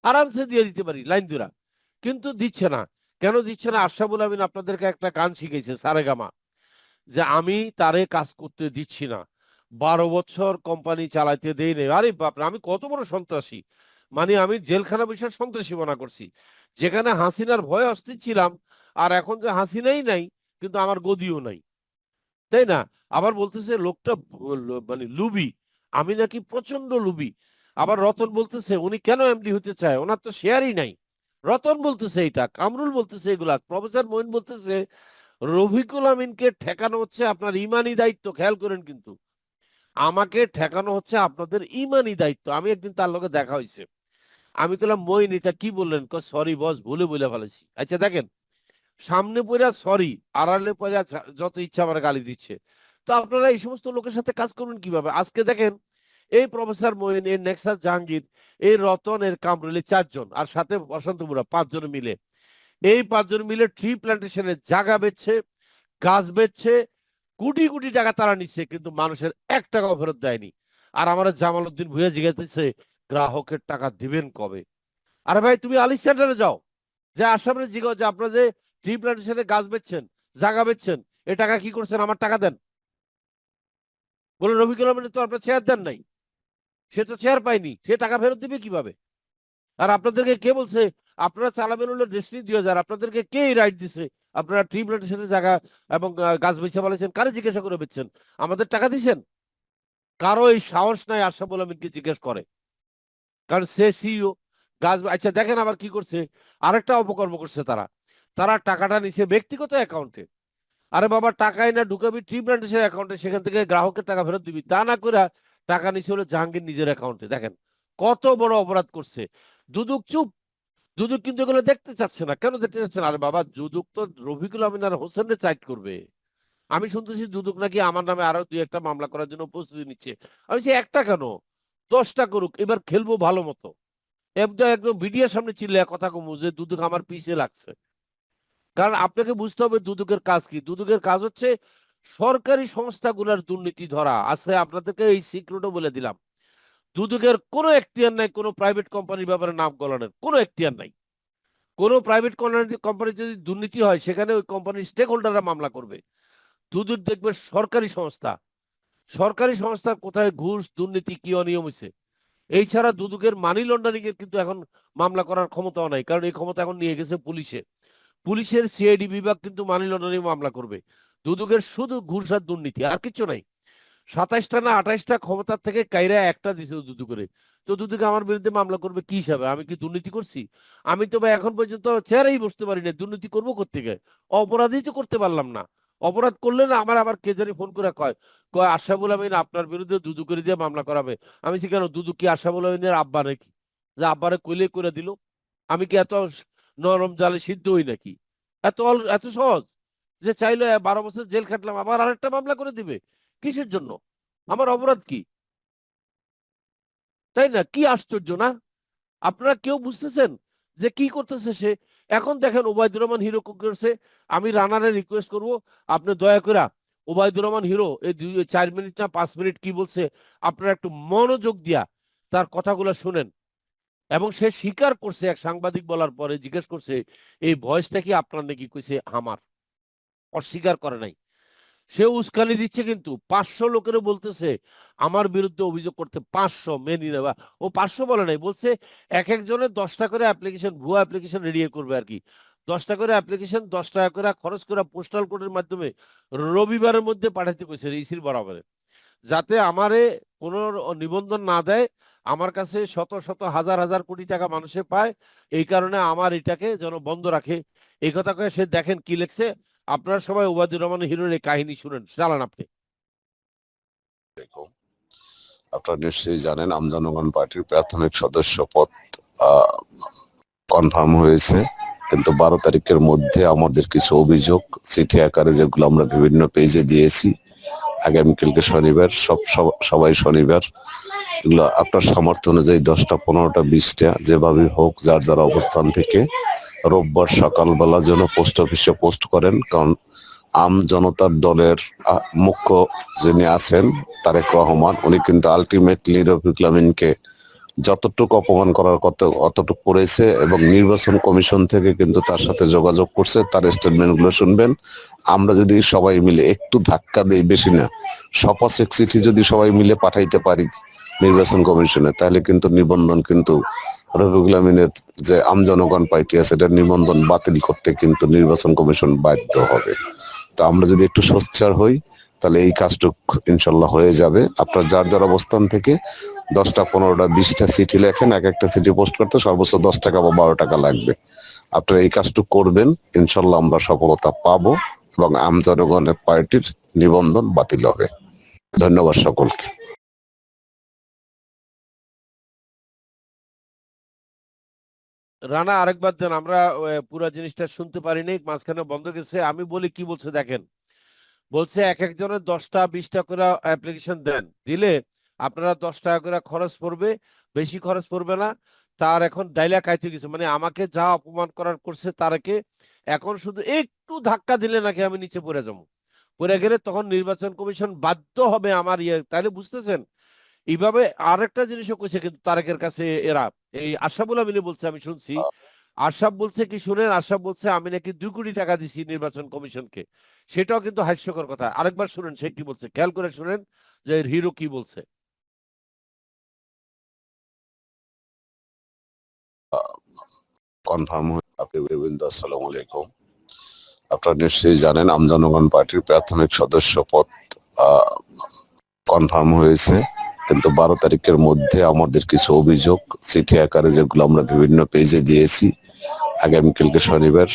আরামসে দিয়ে দিতে পারি লাইন দুরা। কিন্তু দিচ্ছে না। কেন দিচ্ছে না? আশরাফুল আমিন আপনাদেরকে একটা গান শিখেছে, সারেগামা, যে আমি তারে কাজ করতে দিচ্ছি না, 12 বছর কোম্পানি চালাইতে দেই নেই। আরে বাপরে, আমি কত বড় সন্ত্রাসী! মানে আমি জেলখানা বিষয়ে সন্ত্রাসী মনে করছি, যেখানে হাসিনার ভয়ে অস্থির ছিলাম। আর এখন যে হাসিনাই নাই, কিন্তু আমার গদিও নাই, তাই না? আবার বলতেছে লোকটা মানে লুবি, আমি নাকি প্রচন্ড লুবি। আবার রতন বলতেছে উনি কেন এমডি হতে চায়, ওনার তো শেয়ারই নাই। রতন বলতেছে এটা, কামরুল বলতেছে এগুলা, প্রফেসর মঈন বলতেছে রফিকুল আমিনকে ঠেকানো হচ্ছে আপনার ইমানি দায়িত্ব। খেয়াল করেন কিন্তু, আমাকে ঠেকানো হচ্ছে আপনাদের ইমানি দায়িত্ব। আমি একদিন তার লগে দেখা হয়েছে, আমি বললাম মঈন এটা কি বললেন? সরি বস, ভুলে বলে ফেলেছি। আচ্ছা দেখেন, সামনে পড়া সরি, আড়ালে পড়া যত ইচ্ছা আমার গালি দিচ্ছে। তো আপনারা এই সমস্ত লোকের সাথে কাজ করবেন কিভাবে? আজকে দেখেন, এই প্রফেসর মঈন, এই নেক্সাস জাহাঙ্গীর, এই রতন, এর কামরুল, এই 4 জন, আর সাথে বসন্ত মুরা, 5 জন মিলে, এই 5 জন মিলে ট্রি প্ল্যান্টেশনের জায়গা বেচছে, গাছ বেচছে, কোটি কোটি টাকা তারা নিচ্ছে, কিন্তু মানুষের 1 টাকাও ফেরত দেয়নি। আর আমার জামাল উদ্দিন ভুইয়া জিজ্ঞাসা, গ্রাহকের টাকা দিবেন কবে? আরে ভাই, তুমি আলিস সেন্টারে যাও, যে আসামে জিজ্ঞাসা যে আপনারা যে ট্রি প্ল্যান্টেশনে গাছ বেচছেন, জায়গা বেচছেন, এ টাকা কি করছেন? আমার টাকা দেন। বলে রফিকুল আহমেদ তো আপনার চেয়ার দেন নাই, সে তো চেয়ার পায়নি, সে টাকা ফেরত দিবে কিভাবে? আর আপনাদেরকে কে বলছে আপনারা চালাবেন হলো ডেস্টিনি 2000? আপনাদেরকে কে রাইট দিছে আপনারা ট্রি প্ল্যান্টেশনের জায়গা এবং গাছ বেচা বলেছেন? কারে জিজ্ঞাসা করে বেচছেন? আমাদের টাকা দিচ্ছেন? কারো এই সাহস নাই আশরাফুল আমিনকে জিজ্ঞেস করে, কারণ সে সিইও। গাছ আচ্ছা দেখেন আবার কি করছে, আরেকটা অপকর্ম করছে তারা। তারা টাকাটা নিছে ব্যক্তিগত অ্যাকাউন্টে। আরে বাবা, টাকাই না ঢুকাবি ট্রি প্ল্যান্টেশন অ্যাকাউন্টে, সেখান থেকে গ্রাহকের টাকা ফেরত দিবি, তা না করে টাকা নিছে হলো জাহাঙ্গীর নিজের অ্যাকাউন্টে। দেখেন কত বড় অপরাধ করছে। দুদক চুপ, দুদক কিন্তু এগুলো দেখতে চাচ্ছে না। কেন দেখতে চাচ্ছে না? আরে বাবা, দুদক তো রফিকুল আমিন আর হোসেনের চাইট করবে। আমি শুনতেছি দুদক নাকি আমার নামে আরো 2-1টা মামলা করার জন্য প্রস্তুতি নিচ্ছে। আমি বলছি একটা কেন, 10টা করুক, এবার খেলবো ভালো মতো। একদম একদম বিডিআর সামনে চিল্লে কথা কমু যে দুদক আমার পিছিয়ে লাগছে। কারণ আপনাকে বুঝতে হবে দুদকের কাজ কি। দুদকের কাজ হচ্ছে সরকারি সংস্থাগুলোর দুর্নীতি ধরা। আজকে আপনাদেরকে এই সিক্রেটও বলে দিলাম, দুদকের কোনো এখতিয়ার নাই কোনো প্রাইভেট কোম্পানির ব্যাপারে নাম গলানোর, কোনো এখতিয়ার নাই। কোনো প্রাইভেট কোম্পানি যদি দুর্নীতি হয়, সেখানে ওই কোম্পানির স্টেক হোল্ডাররা মামলা করবে। দুদক দেখবে সরকারি সংস্থা, সরকারি সংস্থার কোথায় ঘুষ দুর্নীতি কি অনিয়ম হয়েছে। এই ছাড়া দুদকের মানি লন্ডারিং এর কিন্তু এখন মামলা করার ক্ষমতাও নাই, কারণ এই ক্ষমতা এখন নিয়ে গেছে পুলিশে। পুলিশের সিআইডি বিভাগ কিন্তু মানি লন্ডারিং মামলা করবে। দুদকের শুধু ঘুষ আর দুর্নীতি, আর কিছু নাই। 27টা না 28টা ক্ষমতার থেকে কাইরা একটা দিছে দুদুকে। তো দুদুকে আমার বিরুদ্ধে মামলা করবে কি হিসাবে? আমি কি দুর্নীতি করছি? আমি তো ভাই এখন পর্যন্ত চেয়ারেই বসতে পারি না, দুর্নীতি করবো কোত্থেকে? অপরাধই তো করতে পারলাম না। অপরাধ করলে না আমার আবার কে জানি ফোন করে কয়, কয় আশরাফুল আমিন আপনার বিরুদ্ধে দুদুকের দিয়ে মামলা করাবে। আমি বলছি কেন, দুদুক কি আশরাফুল আমিনের আব্বা নাকি, যে আব্বারে কইলে করে দিল? আমি কি এত নরম জালে সিদ্ধ হই নাকি? এত সহজ যে চাইলে 12 বছর জেল খাটলাম আবার আরেকটা মামলা করে দিবে? কিসের জন্য? আমার অপরাধ কি? তাই না? কি আশ্চর্য না? আপনারা কেউ বুঝতেছেন যে কি করতেছে সে? এখন দেখেন ওবায়দুর রহমান হিরো কি করছে। আমি রানারে রিকোয়েস্ট করব, আপনি দয়া করে ওবায়দুর রহমান হিরো এই 4 মিনিট না 5 মিনিট কি বলছে আপনারা একটু মনোযোগ দিয়া তার কথাগুলো শুনেন। এবং সে স্বীকার করছে, এক সাংবাদিক বলার পরে জিজ্ঞেস করছে, এই ভয়েসটা কি আপনার নাকি? কইছে আমার। অস্বীকার করে নাই। সে উস্কানি দিচ্ছে, কিন্তু 500 লোকেরও বলতেছে আমার বিরুদ্ধে অভিযোগ করতে। 500 মেনে নেবা, ও 500 বলে নাই, বলছে এক একজনের 10টা করে অ্যাপ্লিকেশন, ভুয়া অ্যাপ্লিকেশন রেডি করবে আর কি। 10টা করে অ্যাপ্লিকেশন 10 টাকা করে খরচ করে পোস্টাল কোডের মাধ্যমে রবিবারের মধ্যে পাঠাতে কইছে ইসির বরাবরে, যাতে আমারে কোনো নিবন্ধন না দেয়। আমার কাছে শত শত হাজার হাজার কোটি টাকা মানুষে পায়, এই কারণে আমার এটাকে যেন বন্ধ রাখে। এই কথা কয়ে সে দেখেন কি লিখছে। আপনারা সবাই ওবায়দুর রহমান হিরোর এই কাহিনী শুনেন, চালান আপনি। আপনারা নিশ্চয়ই জানেন আমজনগণ পার্টির প্রাথমিক সদস্য পদ কনফার্ম হয়েছে, কিন্তু 12 তারিখের মধ্যে আমাদের কিছু অভিযোগ চিঠি আকারে, যেগুলো আমরা বিভিন্ন পেজে দিয়েছি, আগামীকালকে শনিবার, সবাই শনিবার এগুলো আপনার সামর্থ্য অনুযায়ী 10টা 15টা 20টা যেভাবে হোক যার যার অবস্থান থেকে রোববার সকালবেলা যেন পোস্ট অফিসে পোস্ট করেন। কারণ আম জনতার দলের মুখ্য যিনি আছেন তারেক রহমান, উনি কিন্তু আলটিমেটলি রফিকুল আমিনকে যতটুকু অপমান করার কথা অতটুকু করেছে, এবং নির্বাচন কমিশন থেকে কিন্তু তার সাথে যোগাযোগ করছে। তার স্টেটমেন্টগুলো শুনবেন। আমরা যদি সবাই মিলে একটু ধাক্কা দেই, বেশি না, শপথ চিঠি যদি সবাই মিলে পাঠাইতে পারি নির্বাচন কমিশনে, তাহলে কিন্তু নিবন্ধন কিন্তু রফিকুল আমিনের যে আমজনগণ পার্টি আছে এটার নিবন্ধন বাতিল করতে কিন্তু নির্বাচন কমিশন বাধ্য হবে। তো আমরা যদি একটু সোচ্চার হই তাহলে এই কাজটুক ইনশাল্লাহ হয়ে যাবে। আপনার যার যার অবস্থান থেকে 10টা 15টা 20টা চিঠি লেখেন, এক একটা চিঠি পোস্ট করতে সর্বোচ্চ 10 টাকা বা 12 টাকা লাগবে। আপনারা এই কাজটুক করবেন, ইনশাল্লাহ আমরা সফলতা পাবো এবং আমজনগণের পার্টির নিবন্ধন বাতিল হবে। ধন্যবাদ সকলকে। রানা আরেকবার দেন, আমরা পুরো জিনিসটা শুনতে পারিনি, মাঝখানে বন্ধ গেছে। আমি বলি কি বলছে দেখেন। বলছে এক একজনের 10টা 20টা করে অ্যাপ্লিকেশন দেন, দিলে আপনারা 10 টাকা করে খরচ পড়বে, বেশি খরচ পড়বে না। তার এখন ডাইলা কাইতে গেছে, মানে আমাকে যা অপমান করার করছে তারকে এখন শুধু একটু ধাক্কা দিলে নাকি আমি নিচে পড়ে যাবো। পড়ে গেলে তখন নির্বাচন কমিশন বাধ্য হবে আমার তাইলে বুঝতেছেন। এইভাবে আরেকটা জিনিসও কইছে কিন্তু তারেকের কাছে এরা, এই আশরাফুল আমিনী বলছে, আমি শুনছি। আশরাফ বলছে কি শুনেন, আশরাফ বলছে আমি নাকি 2 কোটি টাকা দিছি নির্বাচন কমিশনকে। সেটাও কিন্তু হাস্যকর কথা। আরেকবার শুনেন সে কি বলছে, খেয়াল করে শুনেন যে হিরো কি বলছে। কনফার্ম হয়ে আসসালামু আলাইকুম। আপনারা নিশ্চয়ই জানেন আমজনগণ পার্টির প্রাথমিক সদস্য পদ কনফার্ম হয়েছে, কিন্তু 12 তারিখের মধ্যে আমাদের কিছু অভিযোগ চিঠি আকারে, যেগুলো আমরা বিভিন্ন পেজে দিয়েছি, আগামীকালকে শনিবার,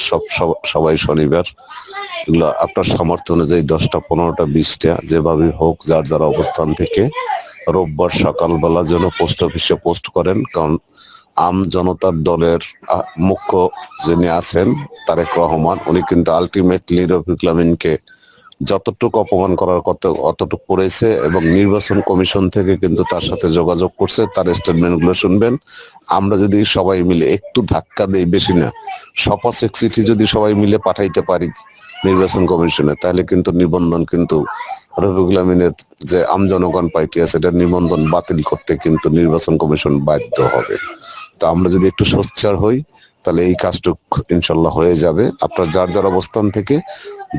সবাই শনিবার এগুলো আপনার সামর্থ্য অনুযায়ী 10টা 15টা 20টা যেভাবে হোক যার যার অবস্থান থেকে রোববার সকালবেলা যেন পোস্ট অফিসে পোস্ট করেন। কারণ আম জনতার দলের মুখ্য যিনি আছেন তারেক রহমান, উনি কিন্তু আলটিমেটলি রফিকুল আমিনকে যতটুকু অপমান করার কথা অতটুকু করেছে, এবং নির্বাচন কমিশন থেকে কিন্তু তার সাথে যোগাযোগ করছে। তার স্টেটমেন্টগুলো শুনবেন। আমরা যদি সবাই মিলে একটু ধাক্কা দেই, বেশি না, শপথ চিঠি যদি সবাই মিলে পাঠাইতে পারি নির্বাচন কমিশনে, তাহলে কিন্তু নিবন্ধন কিন্তু রফিকুল আমিনের যে আমজনগণ পার্টি আছে এটার নিবন্ধন বাতিল করতে কিন্তু নির্বাচন কমিশন বাধ্য হবে। তো আমরা যদি একটু সোচ্চার হই তাহলে এই কাজটুক ইনশাল্লাহ হয়ে যাবে। আপনার যার যার অবস্থান থেকে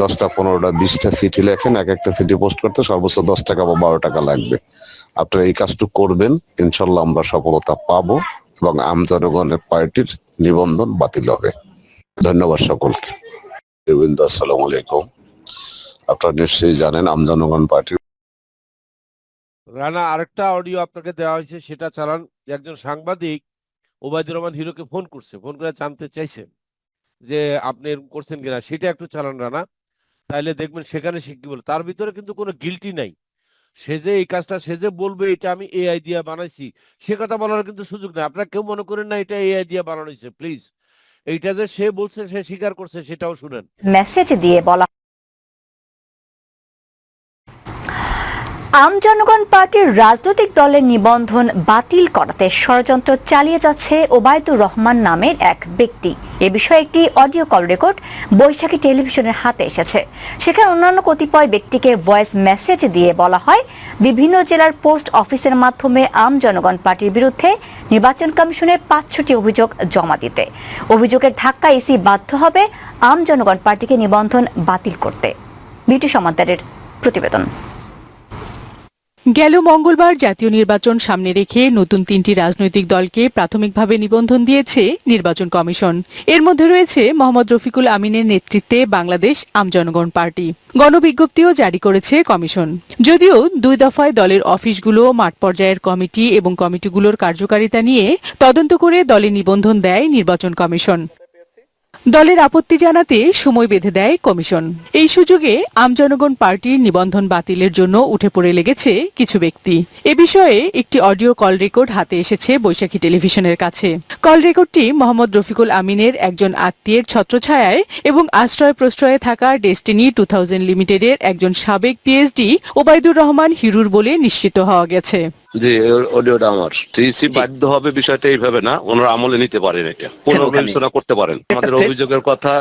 10টা 15টা 20টা চিঠি লেখেন, এক একটা চিঠি পোস্ট করতে সর্বোচ্চ 10 টাকা বা 12 টাকা লাগবে। আপনারা এই কাজটুক করবেন, ইনশাল্লাহ আমরা সফলতা পাবো এবং আমজনগণের পার্টির নিবন্ধন বাতিল হবে। ধন্যবাদ সকলকে। আসসালামু আলাইকুম। আপনারা নিশ্চয়ই জানেন আমজনগণ পার্টির রানা আরেকটা অডিও আপনাকে দেওয়া হয়েছে, সেটা চালান। একজন সাংবাদিক ওবায়দুর রহমান হিরোকে ফোন করছে, ফোন করে জানতে চাইছেন যে আপনি এরকম করছেন কিনা, সেটা একটু চালান রানা। তাইলে দেখবেন সেখানে সে কি বলে। তার ভিতরে কিন্তু কোনো গিল্টি নাই। সে যে এই কাজটা সে যে বলবে এটা আমি এআই দিয়ে বানাইছি, সে কথা বলার কিন্তু সুযোগ নেই। আপনারা কেউ মনে করেন না এটা এআই দিয়ে বানানো হয়েছে, প্লিজ। এইটা যে সে বলছে, সে স্বীকার করছে, সেটাও শুনেন। মেসেজ দিয়ে বলা আম জনগণ পার্টির রাজনৈতিক দলের নিবন্ধন বাতিল করাতে ষড়যন্ত্র চালিয়ে যাচ্ছে ওবায়দুর রহমান নামের এক ব্যক্তি। এ বিষয়ে একটি অডিও কল রেকর্ড বৈশাখী টেলিভিশনের হাতে এসেছে। সেখানে অন্যান্য কতিপয় ব্যক্তিকে ভয়েস মেসেজ দিয়ে বলা হয় বিভিন্ন জেলার পোস্ট অফিসের মাধ্যমে আম জনগণ পার্টির বিরুদ্ধে নির্বাচন কমিশনে 500টি অভিযোগ জমা দিতে। অভিযোগের ধাক্কায় ইসি বাধ্য হবে আম জনগণ পার্টিকে নিবন্ধন বাতিল করতে। বিউটি সমাদ্দারের প্রতিবেদন। গেল মঙ্গলবার জাতীয় নির্বাচন সামনে রেখে নতুন 3টি রাজনৈতিক দলকে প্রাথমিকভাবে নিবন্ধন দিয়েছে নির্বাচন কমিশন। এর মধ্যে রয়েছে মোহাম্মদ রফিকুল আমিনের নেতৃত্বে বাংলাদেশ আম জনগণ পার্টি। গণবিজ্ঞপ্তিও জারি করেছে কমিশন। যদিও 2 দফায় দলের অফিসগুলো, মাঠ পর্যায়ের কমিটি এবং কমিটিগুলোর কার্যকারিতা নিয়ে তদন্ত করে দলে নিবন্ধন দেয় নির্বাচন কমিশন। দলের আপত্তি জানাতে সময় বেঁধে দেয় কমিশন। এই সুযোগে আম জনগণ পার্টির নিবন্ধন বাতিলের জন্য উঠে পড়ে লেগেছে কিছু ব্যক্তি। এ বিষয়ে একটি অডিও কল রেকর্ড হাতে এসেছে বৈশাখী টেলিভিশনের কাছে। কল রেকর্ডটি মোহাম্মদ রফিকুল আমিনের একজন আত্মীয়ের ছত্রছায়ায় এবং আশ্রয় প্রশ্রয়ে থাকা ডেস্টিনি 2000 লিমিটেডের একজন সাবেক পিএইচডি ওবায়দুর রহমান হিরুর বলে নিশ্চিত হওয়া গেছে। যে অডিওটা আমার সিইসি বাধ্য হবে বিষয়টা এইভাবে না, ওনারা আমলে নিতে পারেন, এটা পুনর্বিবেচনা করতে পারেন। আমাদের অভিযোগের কথা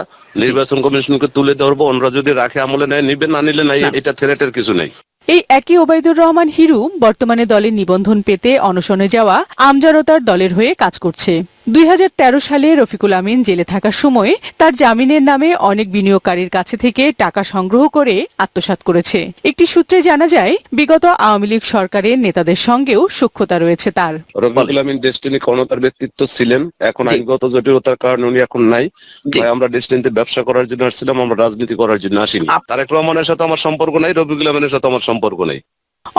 নির্বাচন কমিশনকে তুলে ধরবো, ওনারা যদি রাখে আমলে নেয় নিবে, না নিলে নাই, এটা থ্রেটের কিছু নেই। এই একই ওবায়দুর রহমান হিরু বর্তমানে দলের নিবন্ধন পেতে অনশনে যাওয়া আমজনতার দলের হয়ে কাজ করছে। 2013 সালে রফিকুল আমিন জেলে থাকার সময় তার জামিনের নামে অনেক বিনিয়োগকারীর কাছে থেকে টাকা সংগ্রহ করে আত্মসাৎ করেছে। একটি সূত্রে জানা যায় বিগত আওয়ামী লীগ সরকারের নেতাদের সঙ্গেও সখ্যতা রয়েছে তার। রফিকুল আমিন ডেস্টিনি ক্ষমতার ব্যক্তিত্ব ছিলেন, এখন আইনগত জটিলতার কারণে উনি এখন নাই। আমরা ডেস্টিনিতে ব্যবসা করার জন্য আসছিলাম, আমরা রাজনীতি করার জন্য আসিনি। তারেক রহমানের সাথে আমার সম্পর্ক নাই, রফিকুল আমিনের সাথে আমার সম্পর্ক নেই।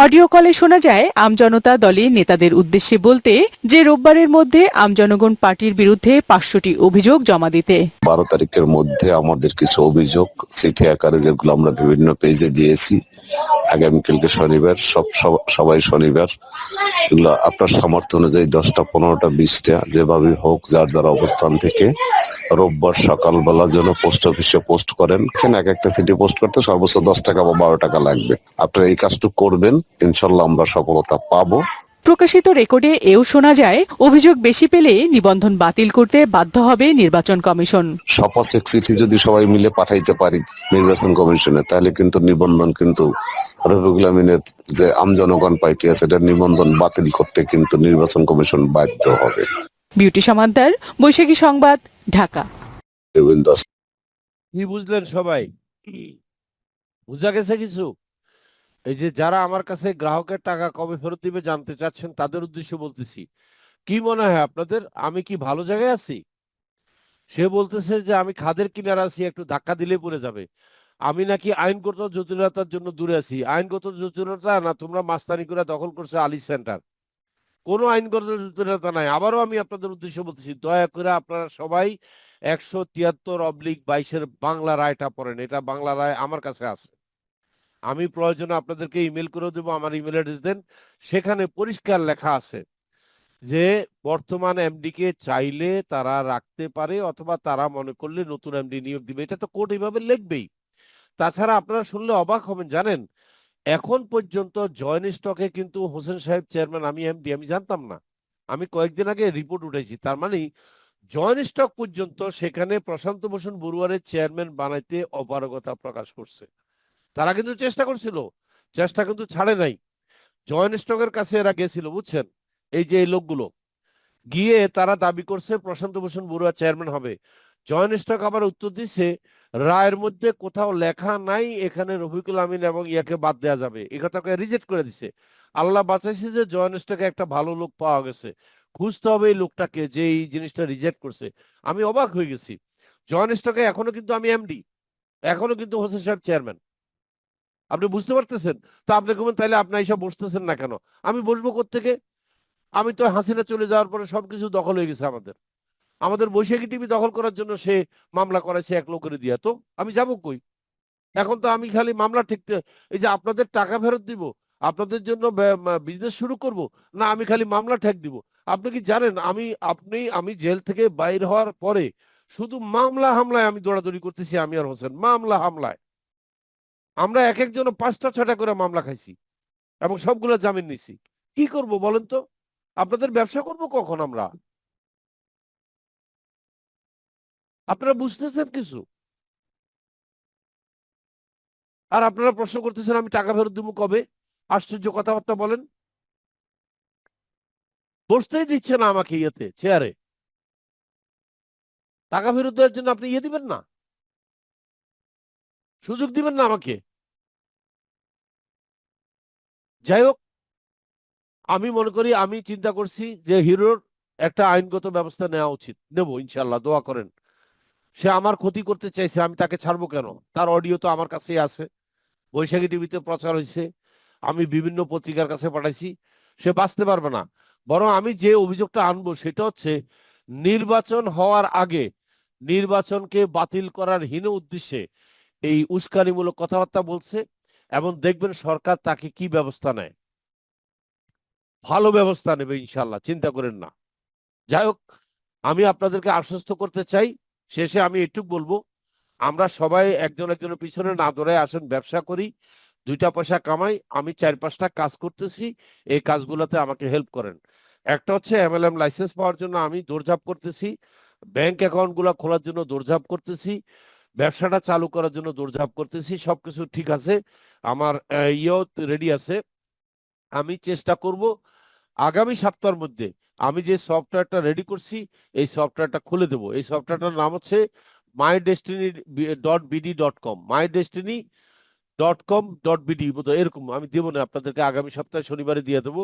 অডিও কলে শোনা যায় আমজনতা দলের নেতাদের উদ্দেশ্যে বলতে যে রোববারের মধ্যে আমজনগণ পার্টির বিরুদ্ধে 500টি অভিযোগ জমা দিতে। 12 তারিখের মধ্যে আমাদের কিছু অভিযোগ চিঠি আকারে যেগুলো আমরা বিভিন্ন পেজে দিয়েছি, আগামীকালকে শনিবার, সবাই শনিবার, এগুলো আপনার সামর্থ্য অনুযায়ী 10টা 15টা 20টা যেভাবে হোক যার যার অবস্থান থেকে রোববার সকালবেলা যেন পোস্ট অফিসে পোস্ট করেন। এখানে এক একটা চিঠি পোস্ট করতে সর্বোচ্চ 10 টাকা বা 12 টাকা লাগবে। আপনারা এই কাজটুকু করবেন, ইনশাল্লাহ আমরা সফলতা পাবো। প্রকাশিত রেকর্ডে এও শোনা যায় অভিযোগ বেশি পেলে নিবন্ধন বাতিল করতে বাধ্য হবে নির্বাচন কমিশন। শপথ চিঠি যদি সবাই মিলে পাঠাইতে পারি নির্বাচন কমিশনে, তাহলে কিন্তু নিবন্ধন কিন্তু রফিকুল আমিনের যে আম জনগণ পার্টি আছে এটা নিবন্ধন বাতিল করতে কিন্তু নির্বাচন কমিশন বাধ্য হবে। বিউটি সমাদ্দার, বৈশাখী সংবাদ, ঢাকা। কি বুঝলেন সবাই? বুঝা গেছে কিছু? এই যে যারা আমার কাছে গ্রাহকের টাকা কবে ফেরত দিবে জানতে চাচ্ছেন, তাদের উদ্দেশ্যে বলতেছি, কি মনে হয় আপনাদের আমি কি ভালো জায়গায় আছি? সে বলতেছে যে আমি খাদের কিনারে আছি, একটু ধাক্কা দিলে পড়ে যাবে। আমি নাকি আইনগত জটিলতার জন্য দূরে আছি। আইনগত জটিলতা না, তোমরা মাস্তানি করে দখল করছে আলী সেন্টার। কোনো আইনগত জটিলতা নাই। আবারও আমি আপনাদের উদ্দেশ্যে বলতেছি, দয়া করে আপনারা সবাই 173/22 বাংলা রায়টা পড়েন। এটা বাংলা রায় আমার কাছে আছে। আমি প্রয়োজনে আপনাদেরকে ইমেল করে দেবো, আমার ইমেল অ্যাড্রেস দেন। সেখানে পরিষ্কার লেখা আছে যে বর্তমান এমডি কে চাইলে তারা রাখতে পারে অথবা তারা মনে করলে নতুন এমডি নিয়োগ দিবে। এটা তো কোর্ট এইভাবে লিখবেই। তাছাড়া আপনারা শুনলে অবাক হবেন, জানেন এখন পর্যন্ত জয়েন্ট স্টকে কিন্তু হোসেন সাহেব চেয়ারম্যান, আমি এমডি, আমি জানতাম না। আমি কয়েকদিন আগে রিপোর্ট উঠেছি। তার মানে জয়েন্ট স্টক পর্যন্ত সেখানে প্রশান্ত ভূষণ বড়ুয়ারের চেয়ারম্যান বানাইতে অপারগতা প্রকাশ করছে। তারা কিন্তু চেষ্টা করছিল, চেষ্টা কিন্তু ছাড়ে নাই। জয়েন্ট স্টকের কাছে এরা গেছিল, বুঝছেন, এই যে এই লোকগুলো গিয়ে তারা দাবি করছে প্রশান্ত ভূষণ বড়ুয়া চেয়ারম্যান হবে। জয়েন্ট স্টক আবার উত্তর দিচ্ছে রায়ের মধ্যে কোথাও লেখা নাই এখানে রফিকুল আমিন এবং ইয়াকে বাদ দেওয়া যাবে, এই কথাকে রিজেক্ট করে দিছে। আল্লাহ বাঁচাইছে যে জয়েন্ট স্টকে একটা ভালো লোক পাওয়া গেছে। খুঁজতে হবে এই লোকটাকে যে এই জিনিসটা রিজেক্ট করছে। আমি অবাক হয়ে গেছি। জয়েন্ট স্টকে এখনো কিন্তু আমি এমডি, এখনো কিন্তু হোসেন সাহেব চেয়ারম্যান। আপনি বুঝতে পারতেছেন? তো আপনি বলবেন তাইলে আপনি এইসব বসতেছেন না কেন? আমি বসবো কোত্থেকে? আমি তো হাসিনা চলে যাওয়ার পরে সবকিছু দখল হয়ে গেছে আমাদের। আমাদের বৈশাখী টিভি দখল করার জন্য সে মামলা করেছে এক লোকের দিয়া। তো আমি যাবো কই? এখন তো আমি খালি মামলা ঠেকতে, এই যে আপনাদের টাকা ফেরত দিব, আপনাদের জন্য বিজনেস শুরু করব, না আমি খালি মামলা ঠেক দিব। আপনি কি জানেন আমি জেল থেকে বাইর হওয়ার পরে শুধু মামলা হামলায় আমি দৌড়াদৌড়ি করতেছি, আমি আর হোসেন মামলা হামলায়। আমরা এক একজন 5টা 6টা করে মামলা খাইছি। এবং সবগুলো জামিন নিছি। কি করব বলেন তো? আপনাদের ব্যবসা করব কখন আমরা? আপনারা বুঝতেছেন কিছু? আর আপনারা প্রশ্ন করতেছেন আমি টাকা ফেরত দিব কবে? আশ্চর্য কথাবার্তা বলেন। বসতেই দিচ্ছে না আমাকে ইয়েতে, চেয়ারে। টাকা ফেরত দেওয়ার জন্য আপনি ইয়ে দিবেন না, সুযোগ দিবেন না আমাকে। যাই হোক, আমি মনে করি, আমি চিন্তা করছি যে হিরোর একটা আইনগত ব্যবস্থা নেওয়া উচিত। নেব ইনশাল্লাহ, দোয়া করেন। সে আমার ক্ষতি করতে চাইছে, আমি তাকে ছাড়বো কেন? তার অডিও তো আমার কাছেই আছে, বৈশাখী টিভিতে প্রচার হয়েছে, আমি বিভিন্ন পত্রিকার কাছে পাঠাইছি। সে বাঁচতে পারবে না। বরং আমি যে অভিযোগটা আনবো সেটা হচ্ছে, নির্বাচন হওয়ার আগে নির্বাচনকে বাতিল করার হীন উদ্দেশ্যে এই উস্কানিমূলক কথাবার্তা বলছে, এবং দেখবেন সরকার তাকে কি ব্যবস্থা নেয়। ভালো ব্যবস্থা নেবে ইনশাল্লাহ, চিন্তা করেন না। যাই হোক, আমি আপনাদেরকে আশ্বস্ত করতে চাই, শেষে আমি এটুক বলবো, আমরা সবাই একজন একজনের পিছনে না দৌড়ায় আসেন, ব্যবসা করি, 2টা পয়সা কামাই। আমি 4-5টা কাজ করতেছি, এই কাজগুলোতে আমাকে হেল্প করেন। একটা হচ্ছে এমএলএম লাইসেন্স পাওয়ার জন্য আমি দৌড়ঝাঁপ করতেছি, ব্যাংক অ্যাকাউন্ট গুলা খোলার জন্য দৌড়ঝাঁপ করতেছি, ব্যবসাটা চালু করার জন্য দৌড়ঝাঁপ করতেছি। সবকিছু ঠিক আছে, আমার ইয়েও রেডি আছে। আমি চেষ্টা করব আগামী সপ্তাহের মধ্যে আমি যে সফটওয়্যারটা রেডি করছি এই সফটওয়্যারটা খুলে দেবো। এই সফটওয়্যারটার নাম হচ্ছে mydestiny.bd.com, mydestiny.com.bd, বোধহয় এরকম। আমি দেবো না আপনাদেরকে, আগামী সপ্তাহে শনিবারে দিয়ে দেবো।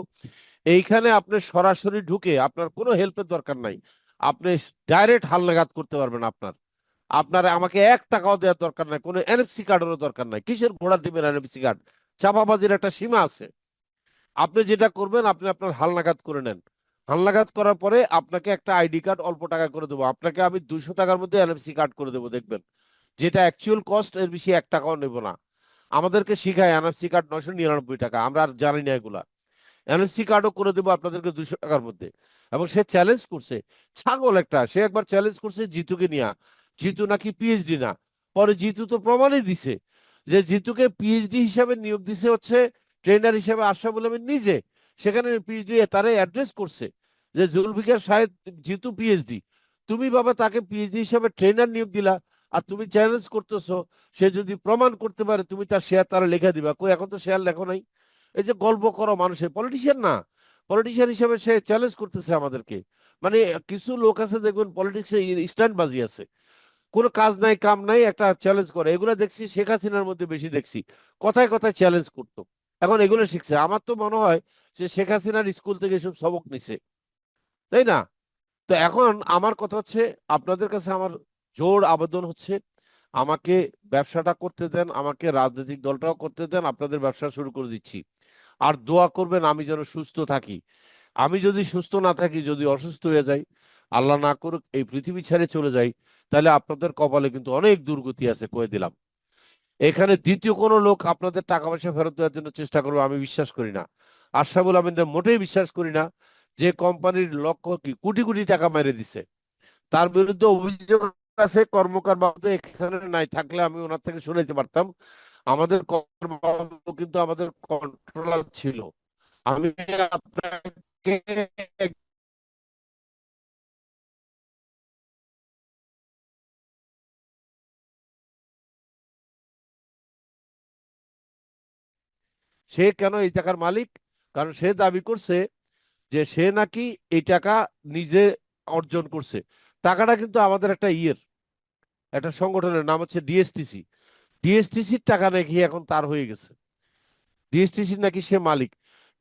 এইখানে আপনি সরাসরি ঢুকে, আপনার কোনো হেল্পের দরকার নাই, আপনি ডাইরেক্ট হালনাগাদ করতে পারবেন। আপনার আমাকে 1 টাকাও দেওয়ার দরকার নাই, কোনো এনএফসি কার্ডেরও দরকার নাই। কিসের ঘোড়া দিবেন এনএফসি কার্ড? চাপাবাজির একটা সীমা আছে। আপনি যেটা করবেন, আপনি আপনার হালনাগাদ করে নেন। হালনাগাদ করার পরে আপনাকে একটা আইডি কার্ড অল্প টাকা করে দেবো। আপনাকে আমি 200 টাকার মধ্যে এনএফসি কার্ড করে দেবো, দেখবেন যেটা অ্যাকচুয়াল কস্ট, এর বেশি 1 টাকাও নেব না। আমাদেরকে শিখায় এনএফসি কার্ড 999 টাকা, আমরা আর জানি না এগুলা। এনএফসি কার্ডও করে দেবো আপনাদেরকে 200 টাকার মধ্যে। এবং সে চ্যালেঞ্জ করছে, ছাগল একটা, সে একবার চ্যালেঞ্জ করছে জিতুকে নিয়ে। জিতু নাকি পিএইচডি না। পরে জিতু তো প্রমাণই দিছে যে জিতুকে পিএইচডি হিসাবে নিয়োগ দিছে হচ্ছে ট্রেনার হিসেবে আশরাফুল আলম নিজে। সেখানে পিএইচডি তারে অ্যাড্রেস করছে যে জুলফিকার সাহেব জিতু পিএইচডি, তুমি বাবা তাকে পিএইচডি হিসাবে ট্রেনার নিয়োগ দিলা, আর তুমি চ্যালেঞ্জ করতেছো সে যদি প্রমাণ করতে পারে তুমি তার শেয়ার তারা লেখা দিবা। কই, এখন তো শেয়ার লেখো নাই। এই যে গল্প করো, মানুষের পলিটিশিয়ান না, পলিটিশিয়ান হিসেবে সে চ্যালেঞ্জ করতেছে আমাদেরকে। মানে কিছু লোক আছে দেখবেন পলিটিক্সে স্ট্যান্ড বাজি আছে, কোনো কাজ নাই কাম নাই, একটা চ্যালেঞ্জ করে। এগুলো দেখছি শেখ হাসিনার মধ্যে বেশি দেখছি, কথায় কথায় চ্যালেঞ্জ করতো, এখন এগুলো শিখছে। আমার তো মনে হয় যে শেখ হাসিনার স্কুল থেকে এসব সবক নিছে, তাই না? তো এখন আমার কথা হচ্ছে, আপনাদের কাছে আমার জোর আবেদন হচ্ছে, আমাকে ব্যবসাটা করতে দেন, আমাকে রাজনৈতিক দলটাও করতে দেন, আপনাদের ব্যবসা শুরু করে দিচ্ছি। আর দোয়া করবেন আমি যেন সুস্থ থাকি। আমি যদি সুস্থ না থাকি, যদি অসুস্থ হয়ে যাই, আল্লাহ না করুক এই পৃথিবী ছেড়ে চলে যাই, তাহলে আপনাদের কপালে কিন্তু অনেক দুর্গতি আছে, কয়ে দিলাম। এখানে দ্বিতীয় কোনো লোক আপনাদের টাকা পয়সা ফেরত দেওয়ার জন্য চেষ্টা করবে আমি বিশ্বাস করি না। আশরাফুল আমিনদের মোটেই বিশ্বাস করি না। যে কোম্পানির লক্ষ কি কোটি কোটি টাকা মেরে দিছে, তার বিরুদ্ধে অভিযোগ আছে কর্মকার বাবদে, এখানে নাই থাকলে আমি ওনার থেকে শুনাইতে পারতাম। আমাদের কর্মকার কিন্তু আমাদের কন্ট্রোলার ছিল। আমি আপনাকে, সে কেন এই টাকার মালিক? কারণ সে দাবি করছে যে সে নাকি এই টাকা নিজে অর্জন করছে। টাকাটা কিন্তু আমাদের একটা একটা সংগঠনের নাম হচ্ছে ডিএসটিসি। ডিএসটিসির টাকা নাকি এখন তার হয়ে গেছে, ডিএসটিসির নাকি সে মালিক।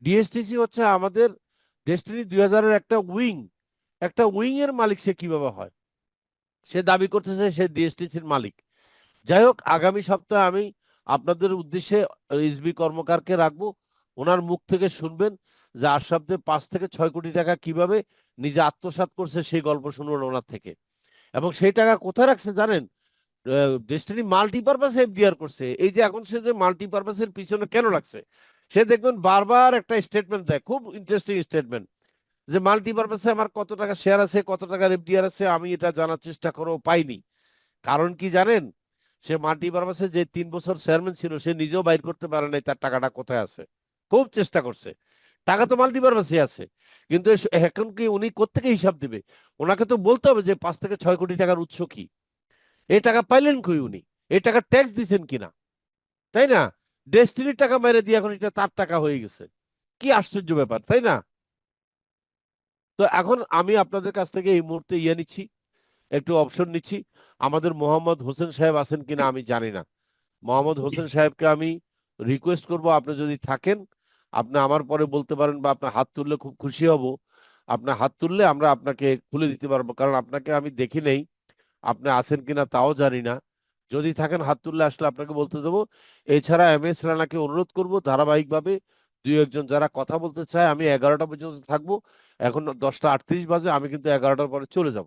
ডিএসটিসি হচ্ছে আমাদের ডেস্টিনি 2000-এর একটা উইং এর মালিক। সে কিভাবে হয়? সে দাবি করতেছে সে ডিএসটিসির মালিক। যাই হোক, আগামী সপ্তাহে আমি আপনাদের উদ্দেশ্যে এসবি কর্মকারকে রাখবো, ওনার মুখ থেকে শুনবেন যে আশরাফদের 5 থেকে 6 কোটি টাকা কিভাবে নিজে আত্মসাৎ করছে, সেই গল্প শুনবেন ওনার থেকে। এবং সেই টাকা কোথায় রাখছে জানেন? ডেস্টিনি মাল্টিপারপাস এফডিআর করছে। এই যে এখন সে যে মাল্টিপারপাসের পিছনে কেন লাগছে, সে দেখবেন বারবার একটা স্টেটমেন্ট দেয়, খুব ইন্টারেস্টিং স্টেটমেন্ট, যে মাল্টিপারপাসে আমার কত টাকা শেয়ার আছে, কত টাকার এফডিআর আছে, আমি এটা জানার চেষ্টা করেও পাইনি। কারণ কি জানেন? সে মাল্টিপারপাসে যে 3 বছর চেয়ারম্যান ছিল, সে নিজেও বাইর করতে পারে নাই তার টাকাটা কোথায় আছে। খুব চেষ্টা করছে, টাকা তো মাল্টিবার কাছে আছে, কিন্তু এখন কি উনি কোত্থেকে হিসাব দিবে? ওনাকে তো বলতে হবে যে 5 থেকে 6 কোটি টাকার উৎস কি, এই টাকা পাইলেন কই উনি, এই টাকা ট্যাক্স দিছেন কিনা, তাই না? ডেস্টিনির টাকা মেরে দিয়ে এখন এটা তার টাকা হয়ে গেছে, কি আশ্চর্য ব্যাপার, তাই না? তো এখন আমি আপনাদের কাছ থেকে এই মুহূর্তে নিচ্ছি, একটু অপশন নিচ্ছি। আমাদের মোহাম্মদ হোসেন সাহেব আছেন কিনা আমি জানি না। মোহাম্মদ হোসেন সাহেবকে আমি রিকোয়েস্ট করব, আপনি যদি থাকেন আপনি আমার পরে বলতে পারেন, বা আপনার হাত তুললে খুব খুশি হব। আপনার হাত তুললে আমরা আপনাকে খুলে দিতে পারবো, কারণ আপনাকে আমি দেখি নেই, আপনি আছেন কিনা তাও জানি না। যদি থাকেন হাত তুললে আসলে আপনাকে বলতে দেবো। এছাড়া MS রানাকে অনুরোধ করব ধারাবাহিকভাবে দুই একজন যারা কথা বলতে চায়, আমি 11টা পর্যন্ত থাকবো। এখন 10টা 38 বাজে, আমি কিন্তু 11টার পরে চলে যাব।